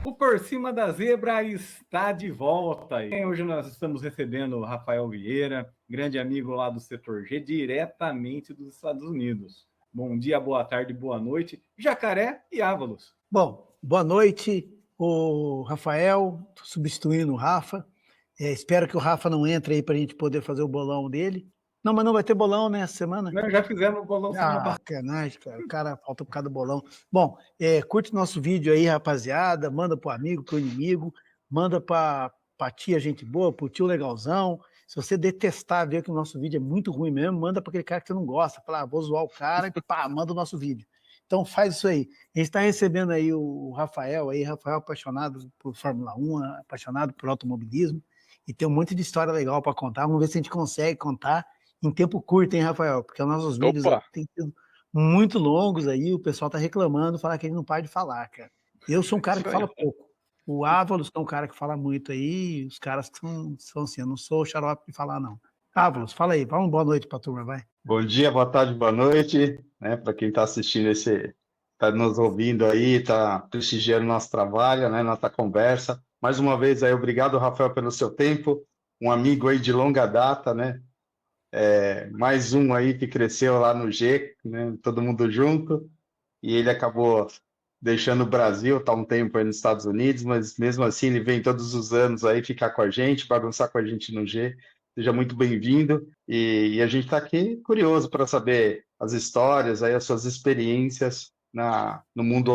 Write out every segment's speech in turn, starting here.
O Por Cima da Zebra está de volta. E hoje nós estamos recebendo o Rafael Vieira, grande amigo lá do Setor G, diretamente dos Estados Unidos. Bom dia, boa tarde, boa noite, Jacaré e Ávalos. Bom, boa noite, o Rafael, substituindo o Rafa. Espero que o Rafa não entre aí para a gente poder fazer o bolão dele. Não, mas não vai ter bolão, né, essa semana? Não, já fizemos o bolão semana passada. Sacanagem, cara. O cara falta por causa do bolão. Bom, curte nosso vídeo aí, rapaziada. Manda pro amigo, pro inimigo. Manda pra tia gente boa, pro tio legalzão. Se você detestar ver que o nosso vídeo é muito ruim mesmo, manda pra aquele cara que você não gosta. Fala, vou zoar o cara e pá, manda o nosso vídeo. Então faz isso aí. A gente está recebendo aí o Rafael apaixonado por Fórmula 1, apaixonado por automobilismo, e tem um monte de história legal para contar. Vamos ver se a gente consegue contar em tempo curto, hein, Rafael? Porque os nossos vídeos têm sido muito longos aí, o pessoal tá reclamando, fala que ele não para de falar, cara. Eu sou um cara que fala pouco. O Ávalos é um cara que fala muito aí, os caras que são assim, eu não sou xarope de falar, não. Ávalos, fala aí, fala uma boa noite pra turma, vai. Bom dia, boa tarde, boa noite, né, para quem está assistindo está nos ouvindo aí, está prestigiando nosso trabalho, né, nossa conversa. Mais uma vez aí, obrigado, Rafael, pelo seu tempo, um amigo aí de longa data, né, mais um aí que cresceu lá no G, né, todo mundo junto, e ele acabou deixando o Brasil, tá um tempo aí nos Estados Unidos, mas mesmo assim ele vem todos os anos aí ficar com a gente, bagunçar com a gente no G. Seja muito bem-vindo, e a gente está aqui curioso para saber as histórias, aí, as suas experiências no mundo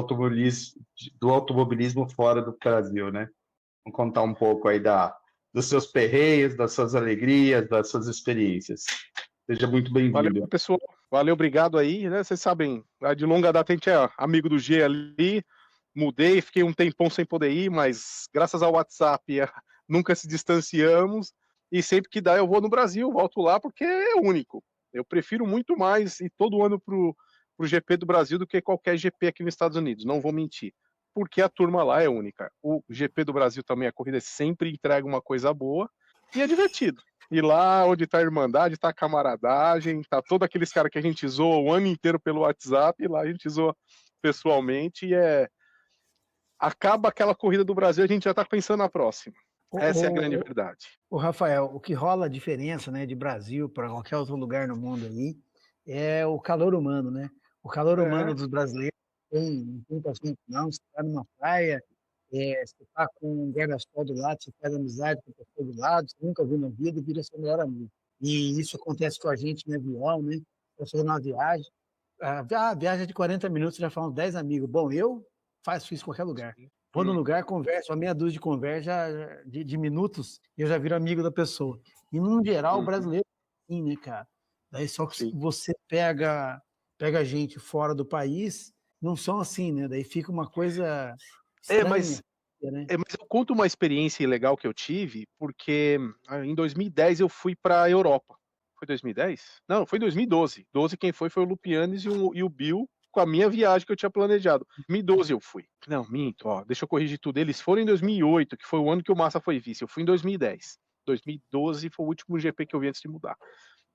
do automobilismo fora do Brasil, né? Vamos contar um pouco aí dos seus perreios, das suas alegrias, das suas experiências. Seja muito bem-vindo. Valeu, pessoal. Valeu, obrigado aí, né? Vocês sabem, de longa data a gente é amigo do G ali, mudei, fiquei um tempão sem poder ir, mas graças ao WhatsApp nunca se distanciamos. E sempre que dá eu vou no Brasil, volto lá porque é único. Eu prefiro muito mais ir todo ano pro GP do Brasil do que qualquer GP aqui nos Estados Unidos, não vou mentir. Porque a turma lá é única. O GP do Brasil também, a corrida sempre entrega uma coisa boa e é divertido. E lá onde tá a irmandade, tá a camaradagem, tá todos aqueles caras que a gente zoa o ano inteiro pelo WhatsApp, e lá a gente zoa pessoalmente e acaba aquela corrida do Brasil, a gente já tá pensando na próxima. Essa é a grande verdade. O Rafael, o que rola a diferença, né, de Brasil para qualquer outro lugar no mundo aí é o calor humano, né? O calor humano dos brasileiros não tem paciência, não. Você está numa praia, você está com um guarda-sol do lado, você faz amizade com a pessoa do lado, você nunca viu na vida e vira seu melhor amigo. E isso acontece com a gente no avião, né? Você fazendo uma viagem, a viagem é de 40 minutos, você já faz uns 10 amigos. Bom, eu faço isso em qualquer lugar. Vou no lugar, converso, uma meia dúzia de conversa de minutos, eu já viro amigo da pessoa. E, no geral, o brasileiro é assim, né, cara? Daí só que você pega gente fora do país, não são assim, né? Daí fica uma coisa estranha. Mas eu conto uma experiência legal que eu tive, porque em 2010 eu fui para a Europa. Foi 2010? Não, foi 2012. 12 quem foi o Lupianes e o Bill, com a minha viagem que eu tinha planejado. Em 2012 eu fui. Não, minto, deixa eu corrigir tudo. Eles foram em 2008, que foi o ano que o Massa foi vice. Eu fui em 2010. 2012 foi o último GP que eu vi antes de mudar.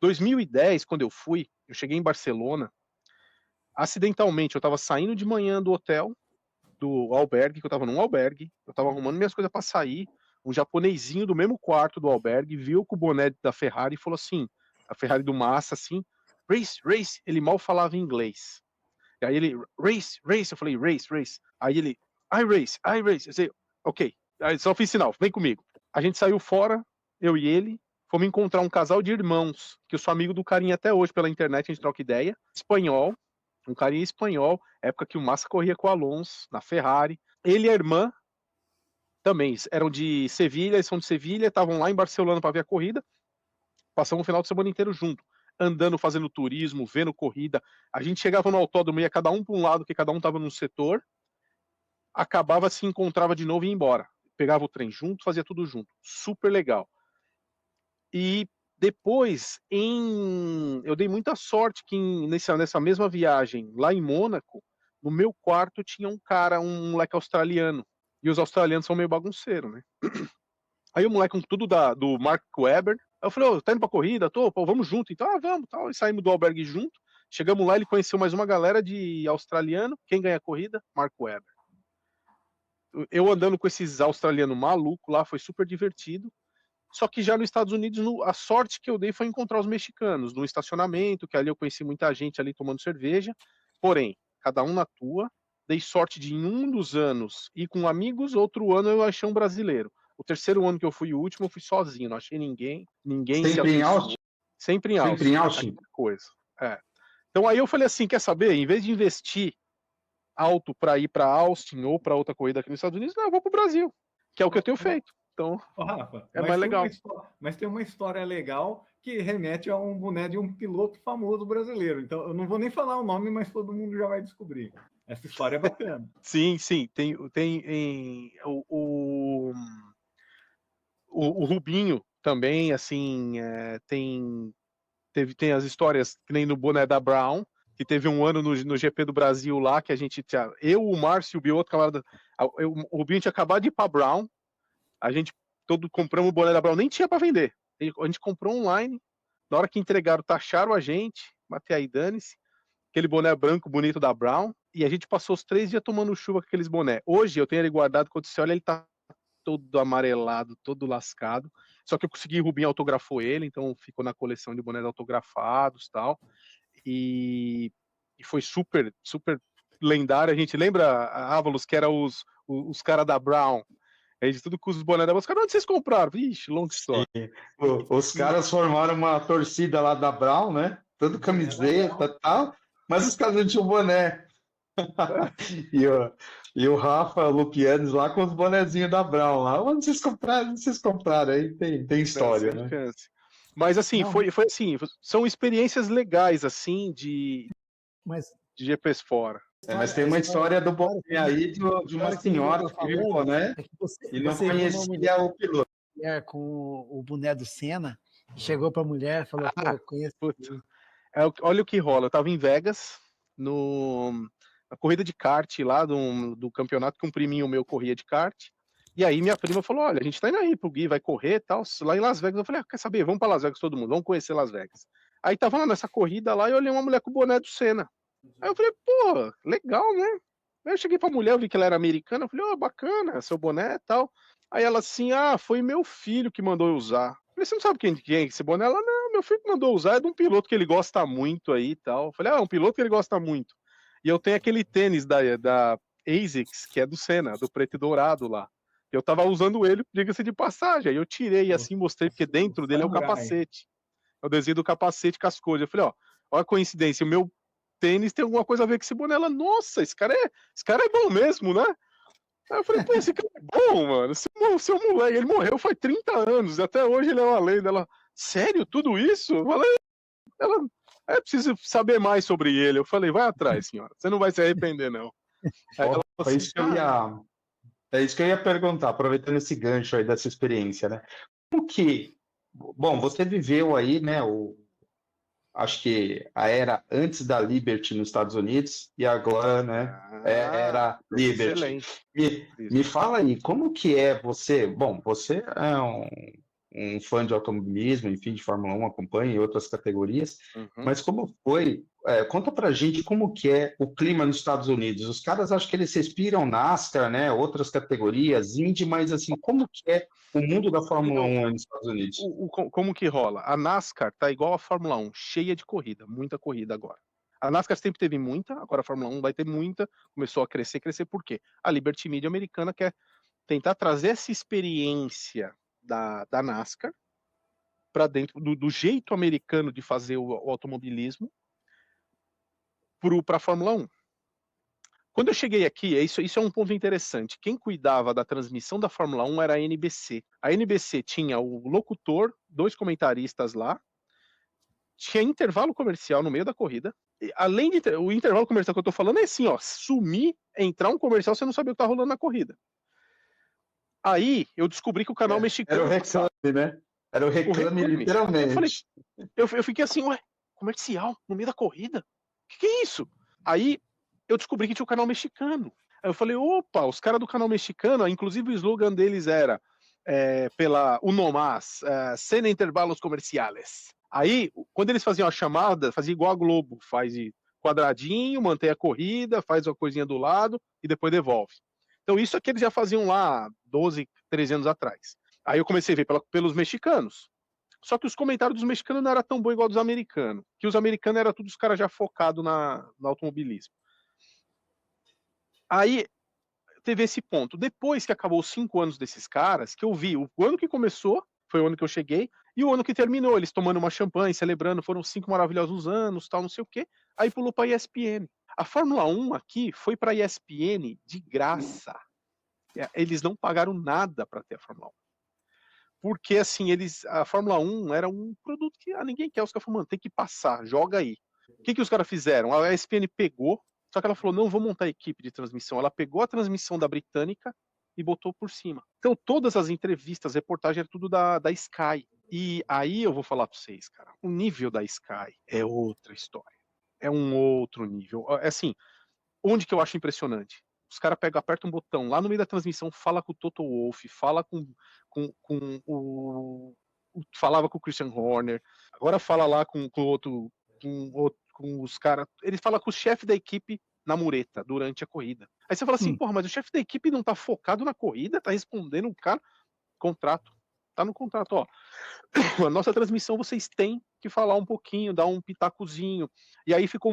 2010, quando eu fui, eu cheguei em Barcelona. Acidentalmente, eu estava saindo de manhã do hotel, do albergue, que eu estava num albergue. Eu estava arrumando minhas coisas para sair. Um japonesinho do mesmo quarto do albergue viu com o boné da Ferrari e falou assim, a Ferrari do Massa, assim, race. Ele mal falava inglês. E aí ele, race, eu falei, race. Aí ele, I race. Eu sei, ok. Aí só fiz sinal, vem comigo. A gente saiu fora, eu e ele, fomos encontrar um casal de irmãos, que eu sou amigo do carinha até hoje pela internet, a gente troca ideia, espanhol, um carinha espanhol, época que o Massa corria com o Alonso, na Ferrari. Ele e a irmã também, eram de Sevilha, eles são de Sevilha, estavam lá em Barcelona para ver a corrida, passamos o final de semana inteiro junto. Andando, fazendo turismo, vendo corrida. A gente chegava no autódromo, ia cada um para um lado, que cada um estava num setor, acabava, se encontrava de novo e ia embora. Pegava o trem junto, fazia tudo junto. Super legal. E depois, eu dei muita sorte que nessa mesma viagem, lá em Mônaco, no meu quarto tinha um moleque australiano. E os australianos são meio bagunceiros, né? Aí o moleque com tudo do Mark Webber. Eu falei, tá indo pra corrida? Tô, pô, vamos junto. Então, vamos, tal. E saímos do albergue junto. Chegamos lá, ele conheceu mais uma galera de australiano. Quem ganha a corrida? Mark Webber. eu andando com esses australianos malucos lá, foi super divertido. Só que já nos Estados Unidos, a sorte que eu dei foi encontrar os mexicanos no estacionamento, que ali eu conheci muita gente ali tomando cerveja. Porém, cada um na tua. Dei sorte de, em um dos anos, ir com amigos, outro ano eu achei um brasileiro. O terceiro ano que eu fui o último, eu fui sozinho, não achei ninguém se Sempre em afeiçoou. Austin? Sempre em Sempre em Austin. Austin? Coisa. Então aí eu falei assim, quer saber? Em vez de investir alto para ir para Austin ou para outra corrida aqui nos Estados Unidos, não, eu vou para o Brasil, que é o que eu tenho feito. Então, Rafa, mais legal. Mas tem uma história legal que remete a um boné de um piloto famoso brasileiro. Então, eu não vou nem falar o nome, mas todo mundo já vai descobrir. Essa história é bacana. Sim. O Rubinho também, assim, tem as histórias que nem no boné da Brown, que teve um ano no GP do Brasil lá, que a gente tinha, eu, o Márcio e o outro camarada, o Rubinho tinha acabado de ir pra Brown, a gente compramos o boné da Brown, nem tinha para vender, a gente comprou online, na hora que entregaram, taxaram a gente, matei aí, dane-se, aquele boné branco bonito da Brown, e a gente passou os 3 dias tomando chuva com aqueles boné. Hoje eu tenho ele guardado, quando você olha, ele tá todo amarelado, todo lascado. Só que eu consegui, o Rubinho autografou ele, então ficou na coleção de bonés autografados e tal. E foi super, super lendário. A gente lembra, Ávalos, que era os caras da Brown. A gente tudo com os bonés da Brown. Os caras, onde vocês compraram? Ixi, long story. Os caras formaram uma torcida lá da Brown, né? Todo camiseta e tal, mas os caras não tinham boné. E o Rafa Lupianes lá com os bonezinhos da Brown lá. Onde vocês compraram? Onde vocês compraram? Aí tem história, né? Chance. Mas assim, foi assim, são experiências legais, assim, de GPs fora. Mas tem uma história do boné aí de uma senhora que viu o boné e não conhecia o piloto. Com o boné do Senna, chegou para a mulher e falou, pô, eu conheço. Olha o que rola, eu tava em Vegas, na corrida de kart lá do campeonato, que um priminho meu corria de kart, e aí minha prima falou, olha, a gente tá indo aí pro Gui, vai correr e tal, lá em Las Vegas. Eu falei, quer saber, vamos para Las Vegas todo mundo, vamos conhecer Las Vegas. Aí tava lá nessa corrida lá e eu olhei uma mulher com o boné do Senna. Aí eu falei, pô, legal, né? Aí eu cheguei pra mulher, eu vi que ela era americana, eu falei, bacana, seu boné e tal. Aí ela assim, foi meu filho que mandou eu usar. Eu falei, você não sabe quem é esse boné? Ela, não, meu filho que mandou usar, é de um piloto que ele gosta muito aí e tal. Eu falei, um piloto que ele gosta muito. E eu tenho aquele tênis da ASICS, que é do Senna, do preto e dourado lá. Eu tava usando ele, diga-se de passagem. Aí eu tirei assim, mostrei, porque dentro dele é o capacete. É o desenho do capacete cascudo. Eu falei, olha a coincidência, o meu tênis tem alguma coisa a ver com esse boné. Ela, nossa, esse cara é bom mesmo, né? Aí eu falei, pô, esse cara é bom, mano. Seu moleque, ele morreu faz 30 anos, e até hoje ele é uma lenda. Ela, sério, tudo isso? Eu falei, preciso saber mais sobre ele. Eu falei, vai atrás, senhora, você não vai se arrepender, não. Aí ela falou assim, é isso que eu ia perguntar, aproveitando esse gancho aí dessa experiência, né? Bom, você viveu aí, né, acho que a era antes da Liberty nos Estados Unidos e agora, né, era Liberty. Me fala aí, como que é você? Bom, você é um fã de automobilismo, enfim, de Fórmula 1, acompanha em outras categorias, mas como foi? Conta pra gente como que é o clima nos Estados Unidos. Os caras, acho que eles se inspiram NASCAR, né, outras categorias, Indy, mas assim, como que é o mundo da Fórmula 1 nos Estados Unidos? Como que rola? A NASCAR tá igual a Fórmula 1, cheia de corrida, muita corrida agora. A NASCAR sempre teve muita, agora a Fórmula 1 vai ter muita, começou a crescer por quê? A Liberty Media americana quer tentar trazer essa experiência da NASCAR para dentro do jeito americano de fazer o automobilismo para a Fórmula 1. Quando eu cheguei aqui, isso é um ponto interessante. Quem cuidava da transmissão da Fórmula 1 era a NBC. A NBC tinha o locutor, 2 comentaristas lá, tinha intervalo comercial no meio da corrida. E, além de o intervalo comercial que eu tô falando é assim, sumir, entrar um comercial, você não sabia o que tá rolando na corrida. Aí eu descobri que o canal mexicano... Era o reclame, né? Era o reclame, literalmente. Eu fiquei assim, comercial no meio da corrida? O que é isso? Aí eu descobri que tinha o canal mexicano. Aí eu falei, opa, os caras do canal mexicano, inclusive o slogan deles era sem intervalos comerciais. Aí, quando eles faziam a chamada, fazia igual a Globo, faz quadradinho, mantém a corrida, faz uma coisinha do lado e depois devolve. Então isso é que eles já faziam lá 12, 13 anos atrás. Aí eu comecei a ver pelos mexicanos. Só que os comentários dos mexicanos não eram tão bons igual dos americanos. Que os americanos eram todos os caras já focados no automobilismo. Aí teve esse ponto. Depois que acabou os 5 anos desses caras, que eu vi o ano que começou, foi o ano que eu cheguei, e o ano que terminou, eles tomando uma champanhe, celebrando, foram 5 maravilhosos anos, tal, não sei o quê. Aí pulou para a ESPN. A Fórmula 1 aqui foi para a ESPN de graça. Eles não pagaram nada para ter a Fórmula 1. Porque, assim, a Fórmula 1 era um produto que ninguém quer. Os caras falaram, mano, tem que passar, joga aí. O que os caras fizeram? A ESPN pegou, só que ela falou, não, vou montar a equipe de transmissão. Ela pegou a transmissão da britânica e botou por cima. Então, todas as entrevistas, reportagem, era tudo da Sky. E aí eu vou falar para vocês, cara, o nível da Sky é outra história. É um outro nível. É assim, onde que eu acho impressionante? Os caras apertam um botão lá no meio da transmissão, fala com o Toto Wolff, fala falava com o Christian Horner, agora fala lá com os caras, ele fala com o chefe da equipe na mureta durante a corrida. Aí você fala assim, porra, mas o chefe da equipe não tá focado na corrida, tá respondendo o cara, contrato. Tá no contrato, ó. A nossa transmissão vocês têm que falar um pouquinho, dar um pitacozinho. E aí ficou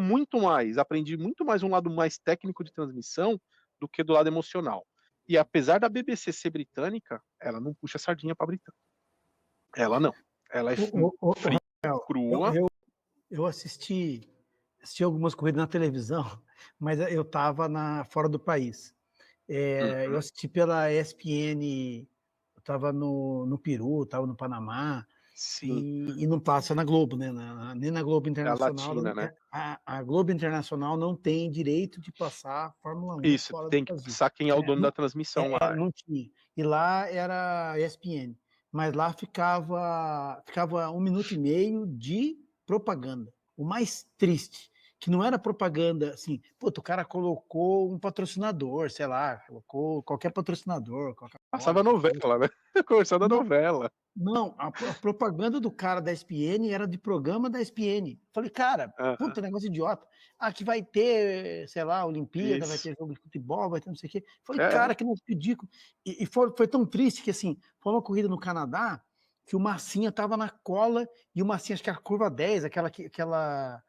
aprendi muito mais um lado mais técnico de transmissão do que do lado emocional. E apesar da BBC ser britânica, ela não puxa sardinha pra britânica. Ela não. Ela é fria, crua. Eu assisti algumas corridas na televisão, mas eu tava fora do país. Eu assisti pela ESPN, eu tava no Peru, tava no Panamá. Sim. E não passa na Globo, né? Nem na Globo Internacional. Latina, né? A Globo Internacional não tem direito de passar Fórmula 1. Isso, tem que passar quem é o dono da transmissão lá. Não tinha. E lá era ESPN. Mas lá ficava 1 minuto e meio de propaganda. O mais triste, que não era propaganda assim, o cara colocou um patrocinador, sei lá, colocou qualquer patrocinador. Passava novela, né? Conversando a novela. Não, a propaganda do cara da ESPN era de programa da ESPN. Falei, cara, puta, negócio idiota. Que vai ter, sei lá, Olimpíada, vai ter jogo de futebol, vai ter não sei o quê. Falei, cara, que não ridículo. E foi tão triste que, assim, foi uma corrida no Canadá que o Massinha tava na cola e o Massinha, acho que era a curva 10, aquela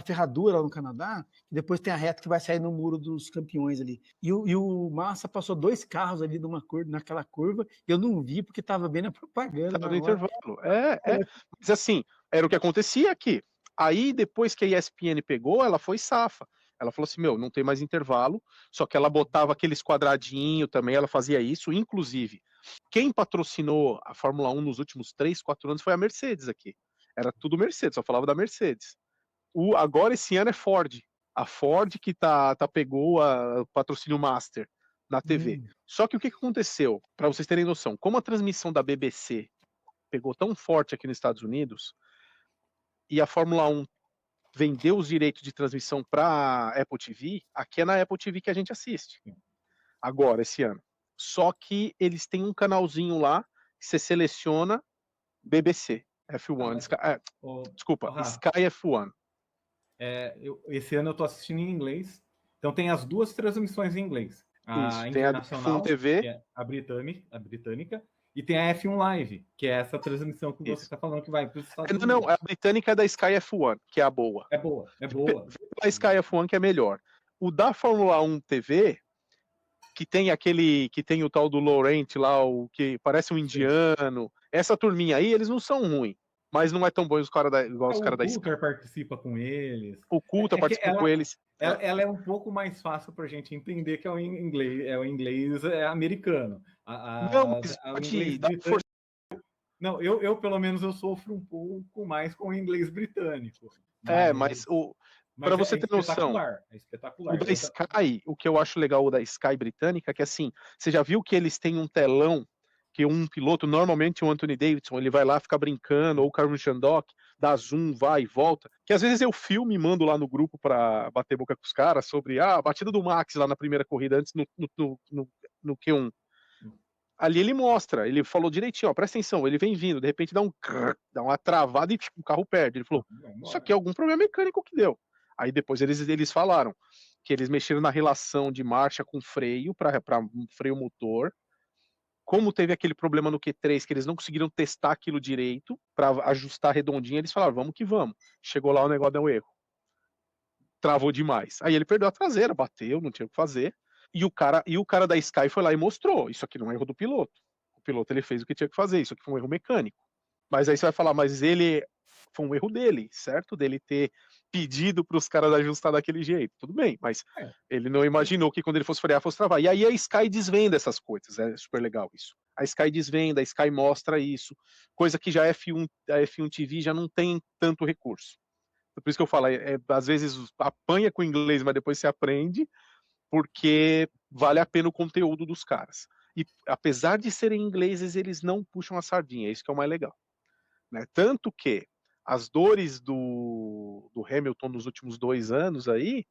ferradura lá no Canadá, que depois tem a reta que vai sair no muro dos campeões ali. E o Massa passou 2 carros ali naquela curva, e eu não vi porque estava bem na propaganda. Tava no intervalo. Mas assim, era o que acontecia aqui. Aí, depois que a ESPN pegou, ela foi safa. Ela falou assim, não tem mais intervalo, só que ela botava aqueles quadradinhos também, ela fazia isso. Inclusive, quem patrocinou a Fórmula 1 nos últimos 3, 4 anos foi a Mercedes aqui. Era tudo Mercedes, só falava da Mercedes. Agora esse ano é Ford. A Ford que pegou o patrocínio Master na TV. Só que o que aconteceu? Para vocês terem noção, como a transmissão da BBC pegou tão forte aqui nos Estados Unidos e a Fórmula 1 vendeu os direitos de transmissão para a Apple TV, aqui é na Apple TV que a gente assiste. Agora, esse ano. Só que eles têm um canalzinho lá que você seleciona BBC, F1. Sky F1. Esse ano eu tô assistindo em inglês, então tem as 2 transmissões em inglês. A internacional, tem a TV, que é a britânica, e tem a F1 Live, que é essa transmissão que você está falando que vai para os Estados Unidos. Não, a britânica é da Sky F1, que é a boa. É boa. A Sky F1 que é melhor. O da Fórmula 1 TV, que tem o tal do Laurent lá, o que parece um indiano, essa turminha aí, eles não são ruins. Mas não é tão bom igual os caras da Sky. O Coulter participa com eles. O Coulter participa com eles. Ela é um pouco mais fácil para a gente entender que é o inglês americano. Não, eu pelo menos eu sofro um pouco mais com o inglês britânico. Mas para você ter noção, é espetacular. O da Sky, o que eu acho legal da Sky britânica é que assim, você já viu que eles têm um telão que um piloto, normalmente o Anthony Davidson, ele vai lá, fica brincando, ou o Carmen Chandok, dá zoom, vai e volta, que às vezes eu filmo e mando lá no grupo para bater boca com os caras sobre a batida do Max lá na primeira corrida, antes no Q1. Ali ele mostra, ele falou direitinho, presta atenção, ele vem vindo, de repente dá uma travada e o carro perde. Ele falou, isso aqui é algum problema mecânico que deu. Aí depois eles falaram, que eles mexeram na relação de marcha com freio, para freio motor. Como teve aquele problema no Q3, que eles não conseguiram testar aquilo direito, para ajustar redondinho, eles falaram, vamos que vamos. Chegou lá, o negócio deu um erro. Travou demais. Aí ele perdeu a traseira, bateu, não tinha o que fazer. E o cara da Sky foi lá e mostrou, isso aqui não é erro do piloto. O piloto ele fez o que tinha que fazer, isso aqui foi um erro mecânico. Mas aí você vai falar, mas ele foi um erro dele, certo? Dele ter pedido para os caras ajustar daquele jeito. Tudo bem, mas ele não imaginou que quando ele fosse frear, fosse travar. E aí a Sky desvenda essas coisas, é super legal isso. A Sky desvenda, a Sky mostra isso, coisa que já a F1 TV já não tem tanto recurso. Por isso que eu falo, às vezes apanha com o inglês, mas depois você aprende, porque vale a pena o conteúdo dos caras. E apesar de serem ingleses, eles não puxam a sardinha, isso que é o mais legal. Né? Tanto que as dores do Hamilton nos últimos 2 anos aí,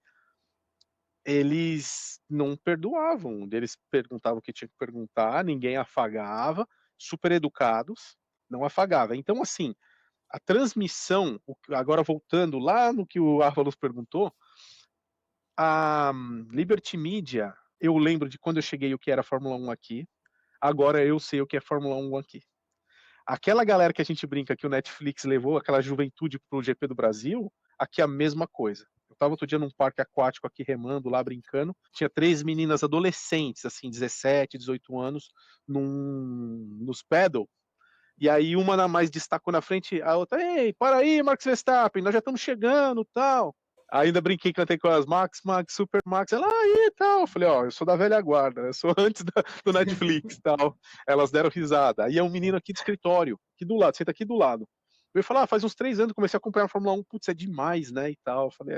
eles não perdoavam, eles perguntavam o que tinha que perguntar, ninguém afagava, super educados, não afagava. Então, assim, a transmissão, agora voltando lá no que o Ávalos perguntou, a Liberty Media, eu lembro de quando eu cheguei o que era Fórmula 1 aqui, agora eu sei o que é Fórmula 1 aqui. Aquela galera que a gente brinca que o Netflix levou, aquela juventude pro GP do Brasil, aqui é a mesma coisa. Eu estava outro dia num parque aquático aqui remando, lá brincando, tinha 3 meninas adolescentes, assim, 17, 18 anos, nos pedal, e aí uma na mais destacou na frente, a outra, ei, para aí, Max Verstappen, nós já estamos chegando, tal. Ainda brinquei, cantei com as Max, Super Max, ela aí tal. Eu falei, ó, eu sou da velha guarda, eu sou antes do Netflix tal. Elas deram risada. Aí é um menino aqui de escritório, aqui do lado, senta aqui do lado. Eu ia falar, faz uns 3 anos que comecei a acompanhar a Fórmula 1, putz, é demais, né, e tal. Eu falei,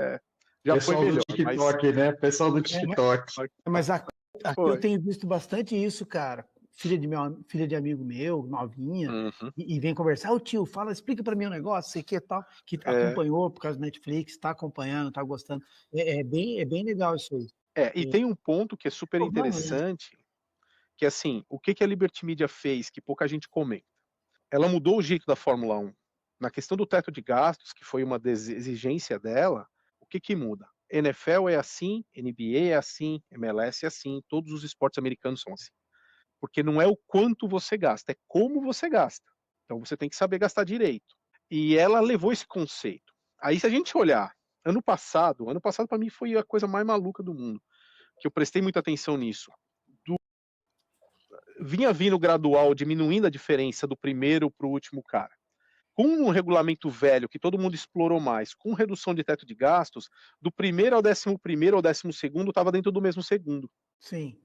já Pessoal foi melhor. do TikTok, né? Pessoal do TikTok. Mas aqui eu tenho visto bastante isso, cara. Filha de amigo meu, novinha, e vem conversar, ô tio, explica para mim um negócio, sei que tal, que acompanhou por causa do Netflix, está acompanhando, está gostando. É bem legal isso aí. E tem um ponto que é super interessante, que assim, o que a Liberty Media fez, que pouca gente comenta? Ela mudou o jeito da Fórmula 1. Na questão do teto de gastos, que foi uma exigência dela, o que muda? NFL é assim, NBA é assim, MLS é assim, todos os esportes americanos são assim. Porque não é o quanto você gasta, é como você gasta. Então você tem que saber gastar direito. E ela levou esse conceito. Aí se a gente olhar, ano passado para mim foi a coisa mais maluca do mundo, que eu prestei muita atenção nisso. Vinha vindo gradual, diminuindo a diferença do primeiro para o último cara. Com um regulamento velho, que todo mundo explorou mais, com redução de teto de gastos, do primeiro ao 11º ao 12º estava dentro do mesmo segundo. Sim.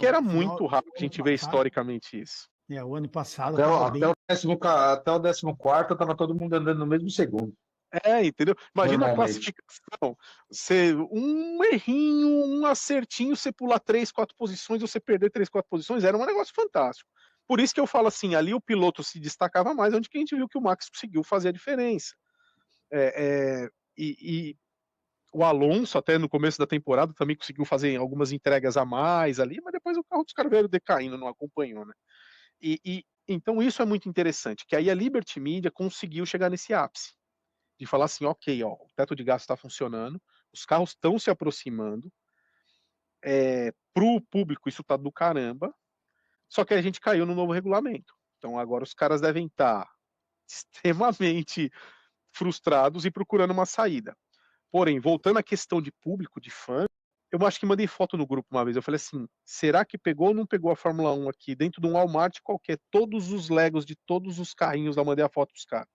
Que era muito rápido, a gente vê historicamente isso. O ano passado até o 14º estava todo mundo andando no mesmo segundo. Entendeu? Imagina a classificação. Um errinho, um acertinho, você pular 3, 4 posições, você perder 3, 4 posições, era um negócio fantástico. Por isso que eu falo assim, ali o piloto se destacava mais, onde que a gente viu que o Max conseguiu fazer a diferença. E o Alonso, até no começo da temporada, também conseguiu fazer algumas entregas a mais ali, mas depois o carro dos caras veio decaindo, não acompanhou, né? Então isso é muito interessante, que aí a Liberty Media conseguiu chegar nesse ápice, de falar assim, ok, ó, o teto de gasto está funcionando, os carros estão se aproximando, pro público isso tá do caramba, só que a gente caiu no novo regulamento. Então agora os caras devem estar extremamente frustrados e procurando uma saída. Porém, voltando à questão de público, de fã, eu acho que mandei foto no grupo uma vez, eu falei assim, será que pegou ou não pegou a Fórmula 1 aqui, dentro de um Walmart qualquer, todos os Legos de todos os carrinhos, lá mandei a foto pros caras.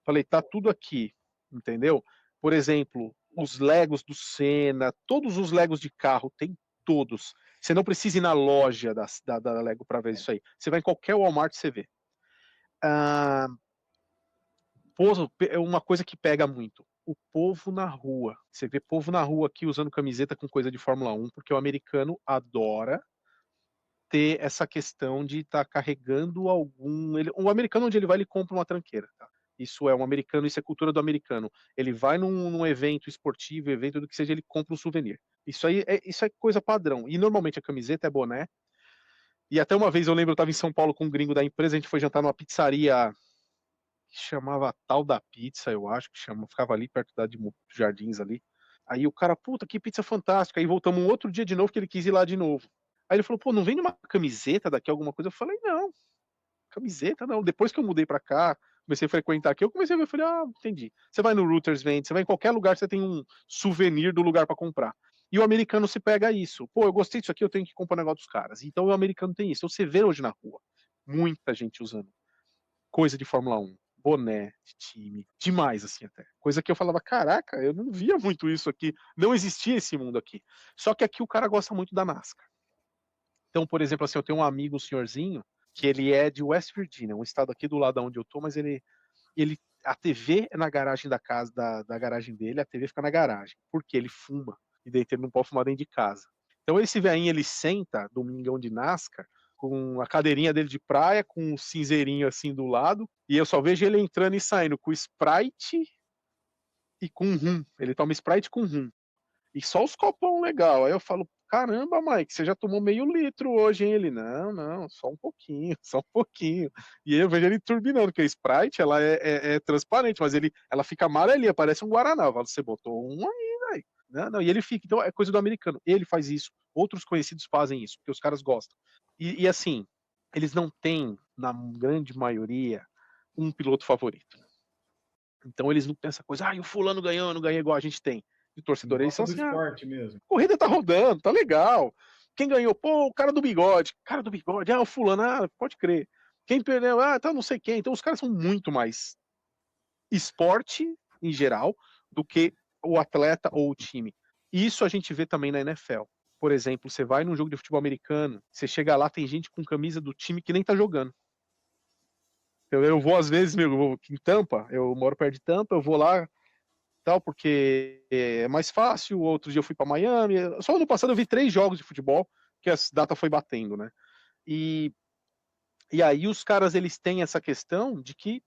Falei, tá tudo aqui, entendeu? Por exemplo, os Legos do Senna, todos os Legos de carro, tem todos. Você não precisa ir na loja da Lego para ver isso aí. Você vai em qualquer Walmart, você vê. É uma coisa que pega muito. O povo na rua. Você vê povo na rua aqui usando camiseta com coisa de Fórmula 1, porque o americano adora ter essa questão de estar carregando algum... O americano, onde ele vai, ele compra uma tranqueira. Tá? Isso é um americano, isso é cultura do americano. Ele vai num evento esportivo, evento do que seja, ele compra um souvenir. Isso é coisa padrão. E normalmente a camiseta é boné. E até uma vez eu lembro, eu estava em São Paulo com um gringo da empresa, a gente foi jantar numa pizzaria que chamava Tal da Pizza, eu acho, ficava ali perto de Jardins ali. Aí o cara, puta, que pizza fantástica. Aí voltamos um outro dia de novo, que ele quis ir lá de novo. Aí ele falou, pô, não vende uma camiseta daqui, alguma coisa? Eu falei, não, camiseta não. Depois que eu mudei pra cá, comecei a frequentar aqui, eu comecei a ver, eu falei, entendi. Você vai no Reuters, vende, você vai em qualquer lugar, você tem um souvenir do lugar pra comprar. E o americano se pega isso. Pô, eu gostei disso aqui, eu tenho que comprar um negócio dos caras. Então o americano tem isso. Então você vê hoje na rua, muita gente usando coisa de Fórmula 1, boné de time, demais assim até. Coisa que eu falava, caraca, eu não via muito isso aqui, não existia esse mundo aqui. Só que aqui o cara gosta muito da NASCAR. Então, por exemplo, assim, eu tenho um amigo, um senhorzinho, que ele é de West Virginia, um estado aqui do lado onde eu tô, mas a TV é na garagem da casa, da garagem dele, a TV fica na garagem, porque ele fuma, e daí ele não pode fumar dentro de casa. Então esse velhinho, ele senta, domingão de NASCAR, com a cadeirinha dele de praia, com um cinzeirinho assim do lado, e eu só vejo ele entrando e saindo com Sprite e com rum. Ele toma Sprite com rum. E só os copão legal. Aí eu falo, caramba, Mike, você já tomou meio litro hoje, hein? Ele, não, só um pouquinho, só um pouquinho. E aí eu vejo ele turbinando, porque a Sprite, ela é transparente, mas ela fica amarelinha, parece um Guaraná. Eu falo, você botou um aí, velho. Não, e ele fica, então é coisa do americano. Ele faz isso, outros conhecidos fazem isso, porque os caras gostam. E assim, eles não têm, na grande maioria, um piloto favorito. Então eles não têm essa coisa, o fulano ganhou, não ganhou igual a gente tem. De torcedor, eles são assim, esporte mesmo. A corrida tá rodando, tá legal. Quem ganhou? Pô, o cara do bigode, o fulano, pode crer. Quem perdeu? Tá não sei quem. Então os caras são muito mais esporte, em geral, do que o atleta ou o time. E isso a gente vê também na NFL. Por exemplo, você vai num jogo de futebol americano, você chega lá, tem gente com camisa do time que nem tá jogando. Eu vou às vezes, em Tampa, eu moro perto de Tampa, eu vou lá, tal, porque é mais fácil. Outro dia eu fui para Miami. Só ano passado eu vi 3 jogos de futebol, que a data foi batendo, né? E aí os caras, eles têm essa questão de que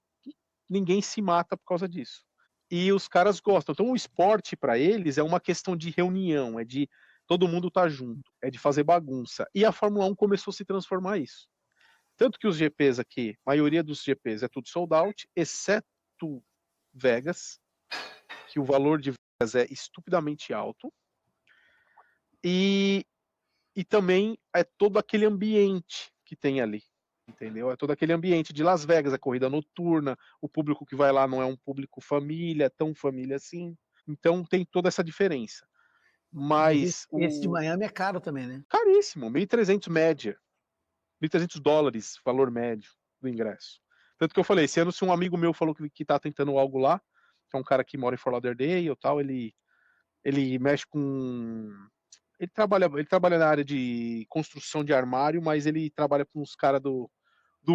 ninguém se mata por causa disso. E os caras gostam. Então o esporte para eles é uma questão de reunião, é de todo mundo tá junto, é de fazer bagunça. E a Fórmula 1 começou a se transformar isso. Tanto que os GPs aqui, a maioria dos GPs é tudo sold out, exceto Vegas, que o valor de Vegas é estupidamente alto. E também é todo aquele ambiente que tem ali, entendeu? É todo aquele ambiente de Las Vegas, a corrida noturna, o público que vai lá não é um público família, tão família assim. Então tem toda essa diferença. Mas esse de Miami é caro também, né? Caríssimo, 1.300 média. $1.300, valor médio do ingresso. Tanto que eu falei, esse ano, se um amigo meu falou que tá tentando algo lá, que é um cara que mora em Fort Lauderdale ou tal, ele mexe com... Ele trabalha na área de construção de armário, mas ele trabalha com os caras do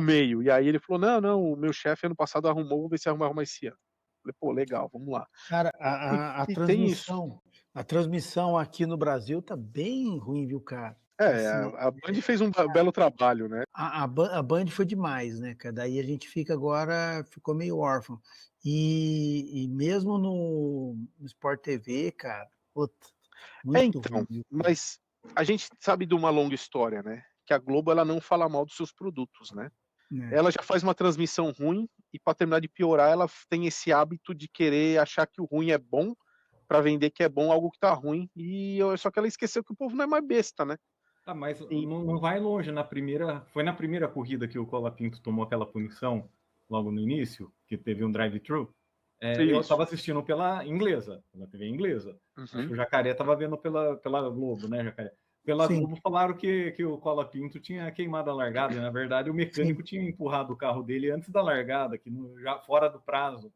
meio. E aí ele falou, não, o meu chefe ano passado arrumou, vou ver se arrumar esse ano. Eu falei, pô, legal, vamos lá. Cara, a transmissão aqui no Brasil tá bem ruim, viu, cara? A Band fez um belo trabalho, né? A Band foi demais, né, cara? Daí a gente ficou meio órfão. E mesmo no Sport TV, cara, puta, muito então, ruim. Mas a gente sabe de uma longa história, né? Que a Globo, ela não fala mal dos seus produtos, né? Ela já faz uma transmissão ruim e para terminar de piorar, ela tem esse hábito de querer achar que o ruim é bom para vender que é bom algo que tá ruim. Só que ela esqueceu que o povo não é mais besta, né? Mas não vai longe. Foi na primeira corrida que o Colapinto tomou aquela punição, logo no início, que teve um drive-thru. Eu estava assistindo pela inglesa, pela TV inglesa. Acho que o Jacaré estava vendo pela Globo, né, Jacaré? Pela Globo falaram que o Colapinto tinha queimado a largada, e na verdade o mecânico tinha empurrado o carro dele antes da largada, já fora do prazo.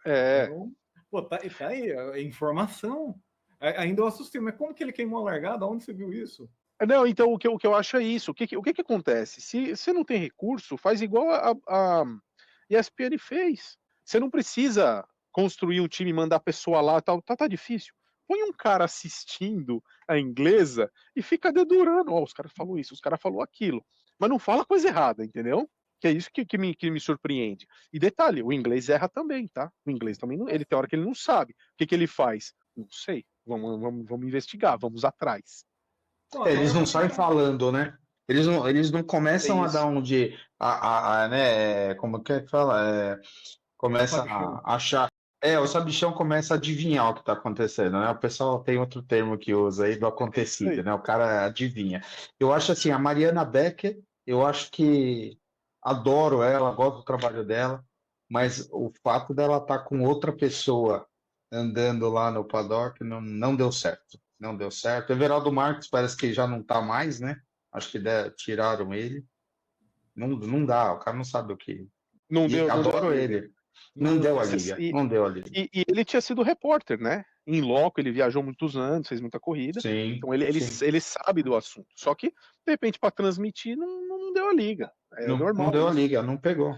Então, pô, tá aí, é informação. Ainda eu assustei, mas como que ele queimou a largada? Onde você viu isso? Não, então o que eu acho é isso. O que acontece? Se você não tem recurso, faz igual a ESPN fez. Você não precisa construir um time, mandar a pessoa lá, tal, tá difícil. Põe um cara assistindo a inglesa e fica dedurando. Os caras falaram isso, os caras falaram aquilo. Mas não fala coisa errada, entendeu? Que é isso que me surpreende. E detalhe, o inglês erra também, tá? O inglês também, ele tem hora que ele não sabe. O que ele faz? Não sei. Vamos investigar, vamos atrás. Eles não saem falando, né? Eles não começam a dar né? Como que fala? Começa a achar. O sabichão começa a adivinhar o que está acontecendo, né? O pessoal tem outro termo que usa aí do acontecido, né? O cara adivinha. Eu acho assim, a Mariana Becker, eu acho que adoro ela, gosto do trabalho dela, mas o fato dela estar com outra pessoa andando lá no paddock não deu certo. Não deu certo. Everaldo Marques parece que já não está mais, né? Acho que tiraram ele. Não dá, o cara não sabe o que. Não deu, não deu Adoro a liga. ele. Não deu a liga, E, não deu a liga. e ele tinha sido repórter, né? Em loco, ele viajou muitos anos, fez muita corrida. Sim, Então ele sim. sabe do assunto. Só que, de repente, para transmitir, não deu a liga. É Não normal deu a isso. liga, não pegou.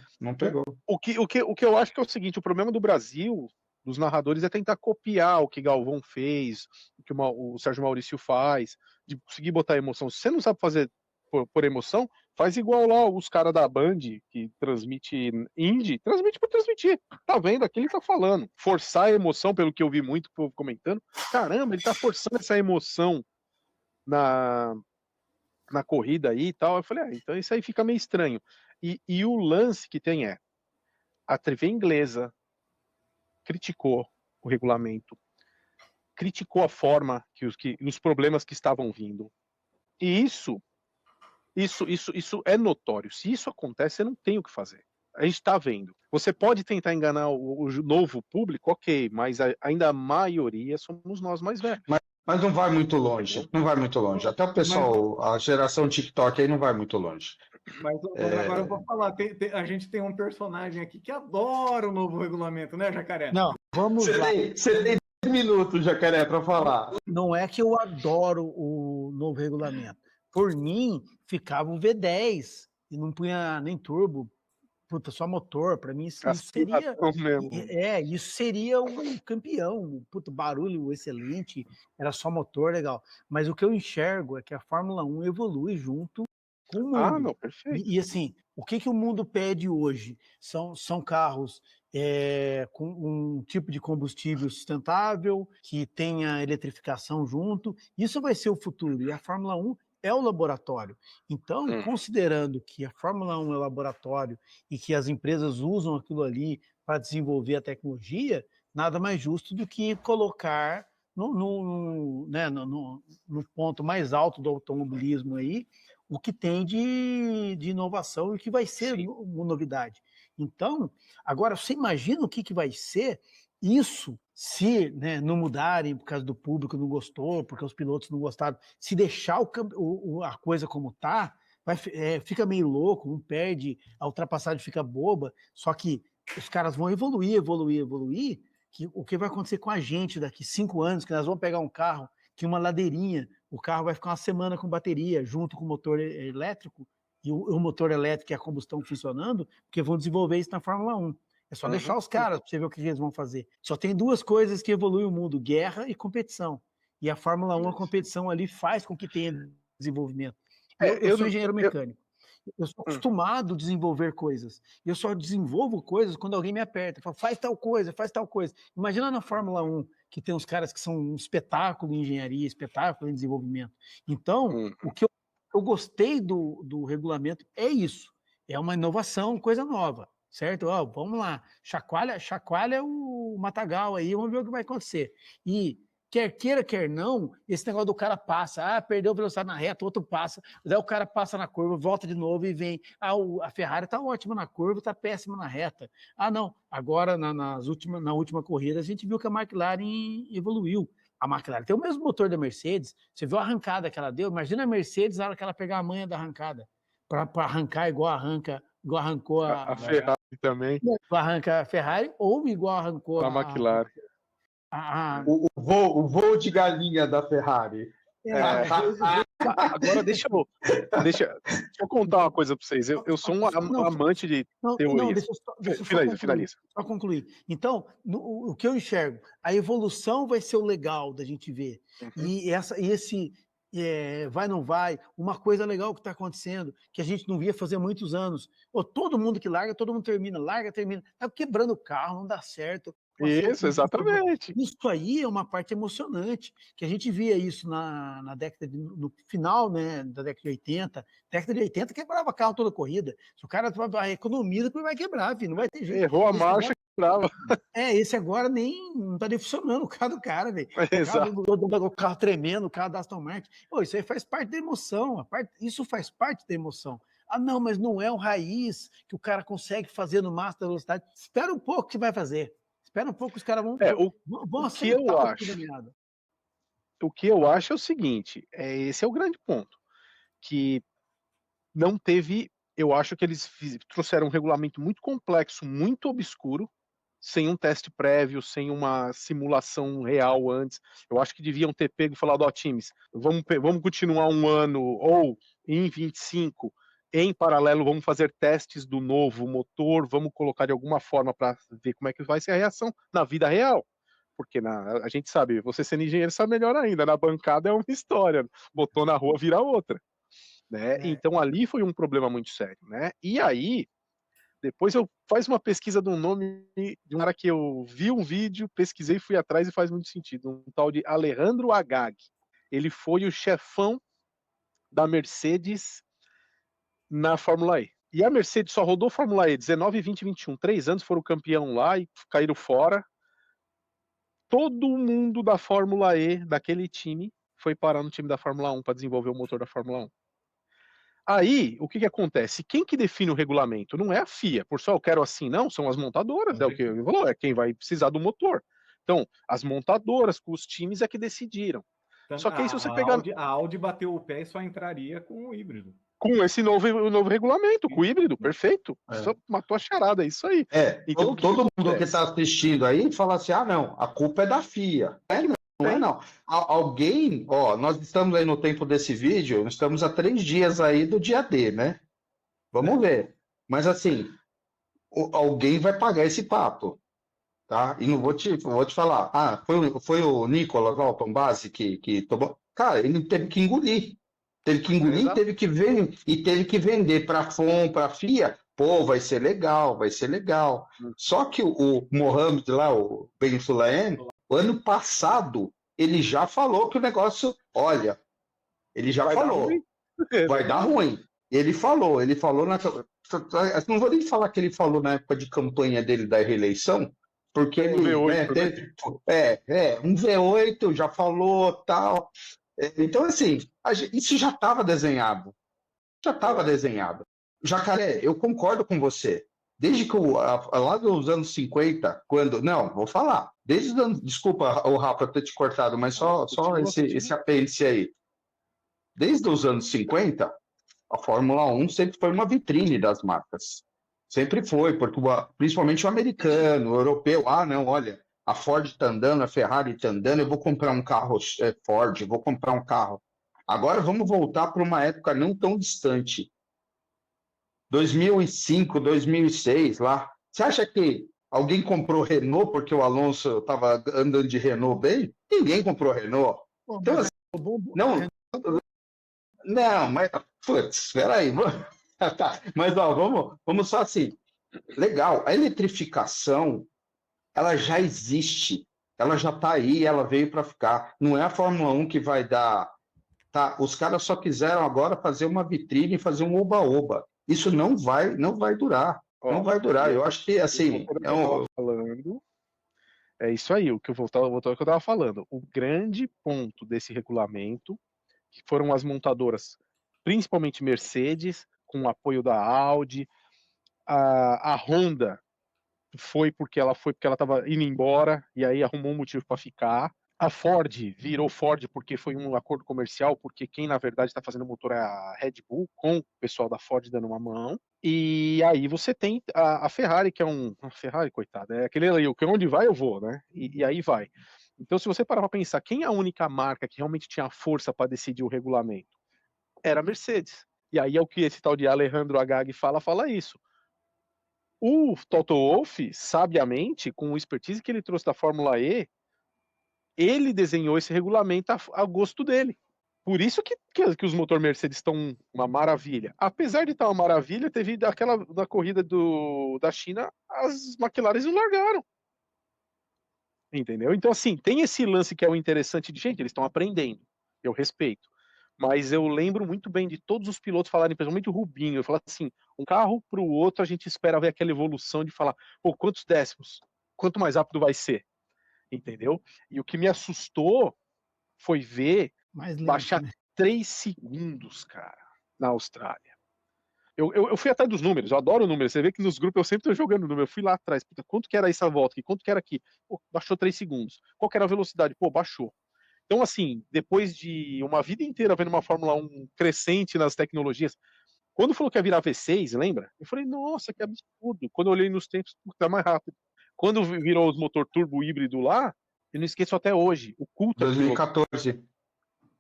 O que eu acho que é o seguinte: o problema do Brasil, dos narradores, é tentar copiar o que Galvão fez, o que o Sérgio Maurício faz, de conseguir botar emoção. Se você não sabe fazer por emoção, faz igual lá os caras da Band, que transmite indie, transmite por transmitir. Tá vendo? Aqui ele tá falando. Forçar a emoção, pelo que eu vi muito o povo comentando. Caramba, ele tá forçando essa emoção na corrida aí e tal. Eu falei, então isso aí fica meio estranho. E o lance que tem a TV inglesa criticou o regulamento, criticou a forma os problemas que estavam vindo. E isso é notório. Se isso acontece, você não tem o que fazer. A gente está vendo. Você pode tentar enganar o novo público, ok, mas ainda a maioria somos nós mais velhos. Mas não vai muito longe, não vai muito longe. Até o pessoal, a geração TikTok aí não vai muito longe. Mas agora eu vou falar, a gente tem um personagem aqui que adora o novo regulamento, né, Jacaré? Não, vamos lá. Você tem 10 minutos, Jacaré, para falar. Não é que eu adoro o novo regulamento. Por mim, ficava o V10 e não punha nem turbo. Puta, só motor, para mim isso seria isso seria um campeão, puta, barulho excelente, era só motor, legal. Mas o que eu enxergo é que a Fórmula 1 evolui junto com o mundo. Não, perfeito. E assim, o que o mundo pede hoje? São carros com um tipo de combustível sustentável, que tenha eletrificação junto. Isso vai ser o futuro. E a Fórmula 1 é o laboratório. Então, considerando que a Fórmula 1 é o laboratório e que as empresas usam aquilo ali para desenvolver a tecnologia, nada mais justo do que colocar no ponto mais alto do automobilismo aí o que tem de inovação e o que vai ser uma novidade. Então, agora, você imagina o que vai ser isso se não mudarem por causa do público não gostou, porque os pilotos não gostaram, se deixar a coisa como está, fica meio louco, um perde, a ultrapassagem fica boba, só que os caras vão evoluir, que o que vai acontecer com a gente daqui 5 anos, que nós vamos pegar um carro que uma ladeirinha, o carro vai ficar uma semana com bateria, junto com o motor elétrico, e o motor elétrico e a combustão funcionando, porque vão desenvolver isso na Fórmula 1. É só deixar os caras para você ver o que eles vão fazer. Só tem 2 coisas que evoluem o mundo: guerra e competição. E a Fórmula 1, a competição ali faz com que tenha desenvolvimento. Eu sou engenheiro mecânico. Eu sou acostumado a desenvolver coisas. Eu só desenvolvo coisas quando alguém me aperta. Fala, faz tal coisa, faz tal coisa. Imagina na Fórmula 1, que tem uns caras que são um espetáculo em engenharia, espetáculo em desenvolvimento. Então, o que eu gostei do regulamento é isso. É uma inovação, coisa nova. Certo? Vamos lá, chacoalha o matagal aí, vamos ver o que vai acontecer. E quer queira, quer não, esse negócio do cara passa, perdeu velocidade na reta, outro passa, daí o cara passa na curva, volta de novo e vem. A Ferrari tá ótima na curva, tá péssima na reta. Não, agora na última corrida a gente viu que a McLaren evoluiu. A McLaren tem o mesmo motor da Mercedes, você viu a arrancada que ela deu? Imagina a Mercedes na hora que ela pegar a manha da arrancada, para arrancar igual arrancou a Ferrari também. Igual arranca a Ferrari ou igual arrancou a McLaren. O voo de galinha da Ferrari. Agora deixa eu contar uma coisa para vocês. Eu sou um amante de teorias. Finaliza. Só concluir. Então, o que eu enxergo, a evolução vai ser o legal da gente ver. E esse vai, não vai, uma coisa legal que está acontecendo, que a gente não via fazer há muitos anos. Todo mundo que larga, todo mundo termina, larga, termina. Está quebrando o carro, não dá certo. Isso, exatamente. Isso aí é uma parte emocionante, que a gente via isso na década no final, né, da década de 80. Década de 80 quebrava carro toda corrida. Se o cara economiza, vai quebrar, filho, não vai ter jeito. Errou a Esse marcha, quebrava. esse agora nem não tá nem funcionando o carro do cara, velho. Exato. O carro tremendo, o carro da Aston Martin. Pô, isso aí faz parte da emoção. Isso faz parte da emoção. Ah, não, mas não é o raiz que o cara consegue fazer no máximo da velocidade. Espera um pouco que vai fazer. Espera um pouco que os caras vão que eu acho. caminhada. O que eu acho é o seguinte, esse é o grande ponto, que não teve, eu acho que eles trouxeram um regulamento muito complexo, muito obscuro, sem um teste prévio, sem uma simulação real antes. Eu acho que deviam ter pego e falado, ó, times, vamos continuar um ano, ou em 25, em paralelo, vamos fazer testes do novo motor, vamos colocar de alguma forma para ver como é que vai ser a reação na vida real. Porque a gente sabe, você sendo engenheiro sabe melhor ainda, na bancada é uma história, botou na rua vira outra. Né? Então ali foi um problema muito sério. Né? E aí, depois eu faz uma pesquisa de um nome de um cara que eu vi um vídeo, pesquisei, fui atrás e faz muito sentido. Um tal de Alejandro Agag. Ele foi o chefão da Mercedes na Fórmula E. E a Mercedes só rodou Fórmula E 19, 20 e 21. 3 anos foram campeão lá e caíram fora. Todo mundo da Fórmula E, daquele time, foi parar no time da Fórmula 1 para desenvolver o motor da Fórmula 1. Aí, o que acontece? Quem que define o regulamento? Não é a FIA, por só eu quero assim, não, são as montadoras, é o que ele falou, é quem vai precisar do motor. Então, as montadoras com os times é que decidiram. Só que aí se você pegar... A Audi bateu o pé e só entraria com o híbrido. Com esse novo regulamento, com o híbrido, perfeito. Só matou a charada, é isso aí. Então, todo mundo que está assistindo aí fala assim, ah, não, a culpa é da FIA. Não é não. Alguém, nós estamos aí no tempo desse vídeo, nós estamos há 3 dias aí do dia D, né? Vamos ver. Mas assim, alguém vai pagar esse papo, tá? E não vou te falar, foi o Nicolas Alton Base que tomou. Cara, ele teve que engolir. Teve que engolir, teve que ver e teve que vender para a FOM, para a FIA. Pô, vai ser legal, vai ser legal. Só que o Mohamed lá, o Ben Sulayem, o ano passado, ele já falou que o negócio, olha, ele já falou, vai dar ruim. Ele falou não vou nem falar que ele falou na época de campanha dele da reeleição, porque ele V8, teve, um V8, já falou, tal. Então, assim, isso já estava desenhado. Jacaré, eu concordo com você. Desde que lá dos anos 50, quando... Não, vou falar. Desde os anos... Desculpa, o Rafa, ter te cortado, mas só esse apêndice aí. Desde os anos 50, a Fórmula 1 sempre foi uma vitrine das marcas. Sempre foi, porque principalmente o americano, o europeu, não, olha, a Ford está andando, a Ferrari está andando, eu vou comprar um carro Ford, vou comprar um carro. Agora vamos voltar para uma época não tão distante. 2005, 2006, lá. Você acha que alguém comprou Renault porque o Alonso estava andando de Renault bem? Ninguém comprou Renault. Então, assim, não, mas, putz, espera aí. Tá, mas, vamos só assim. Legal, a eletrificação, ela já existe. Ela já está aí, ela veio para ficar. Não é a Fórmula 1 que vai dar... Tá, os caras só quiseram agora fazer uma vitrine e fazer um oba-oba. Isso não vai durar. Não vai durar. Eu acho que, assim... É isso aí, o que eu estava falando. O grande ponto desse regulamento, que foram as montadoras, principalmente Mercedes, com o apoio da Audi, a Honda foi porque ela estava indo embora, e aí arrumou um motivo para ficar. A Ford virou Ford porque foi um acordo comercial, porque quem na verdade está fazendo o motor é a Red Bull, com o pessoal da Ford dando uma mão. E aí você tem a Ferrari, que é a Ferrari, coitada, é aquele ali, que onde vai eu vou, né? E aí vai. Então, se você parar para pensar, quem é a única marca que realmente tinha força para decidir o regulamento? Era a Mercedes. E aí é o que esse tal de Alejandro Agag fala isso. O Toto Wolff, sabiamente, com o expertise que ele trouxe da Fórmula E, ele desenhou esse regulamento a gosto dele. Por isso que os motor Mercedes estão uma maravilha. Apesar de estar uma maravilha, teve da corrida da China, as McLaren não largaram. entendeu? Então, assim, tem esse lance que é o interessante de, gente, eles estão aprendendo, eu respeito. Mas eu lembro muito bem de todos os pilotos falarem, principalmente o Rubinho, eu falar assim, um carro para o outro a gente espera ver aquela evolução de falar, pô, quantos décimos, quanto mais rápido vai ser, entendeu? E o que me assustou foi ver Mais lento, baixar né? 3 segundos, cara, na Austrália. Eu fui atrás dos números, eu adoro números. Você vê que nos grupos eu sempre tô jogando número. Eu fui lá atrás, puta, quanto que era essa volta aqui? Quanto que era aqui? Pô, baixou 3 segundos. Qual que era a velocidade? Pô, baixou. Então, assim, depois de uma vida inteira vendo uma Fórmula 1 crescente nas tecnologias, quando falou que ia virar V6, lembra? Eu falei, nossa, que absurdo. Quando eu olhei nos tempos, tá mais rápido. Quando virou os motor turbo híbrido lá, eu não esqueço até hoje. O Coulter pilotou. 2014.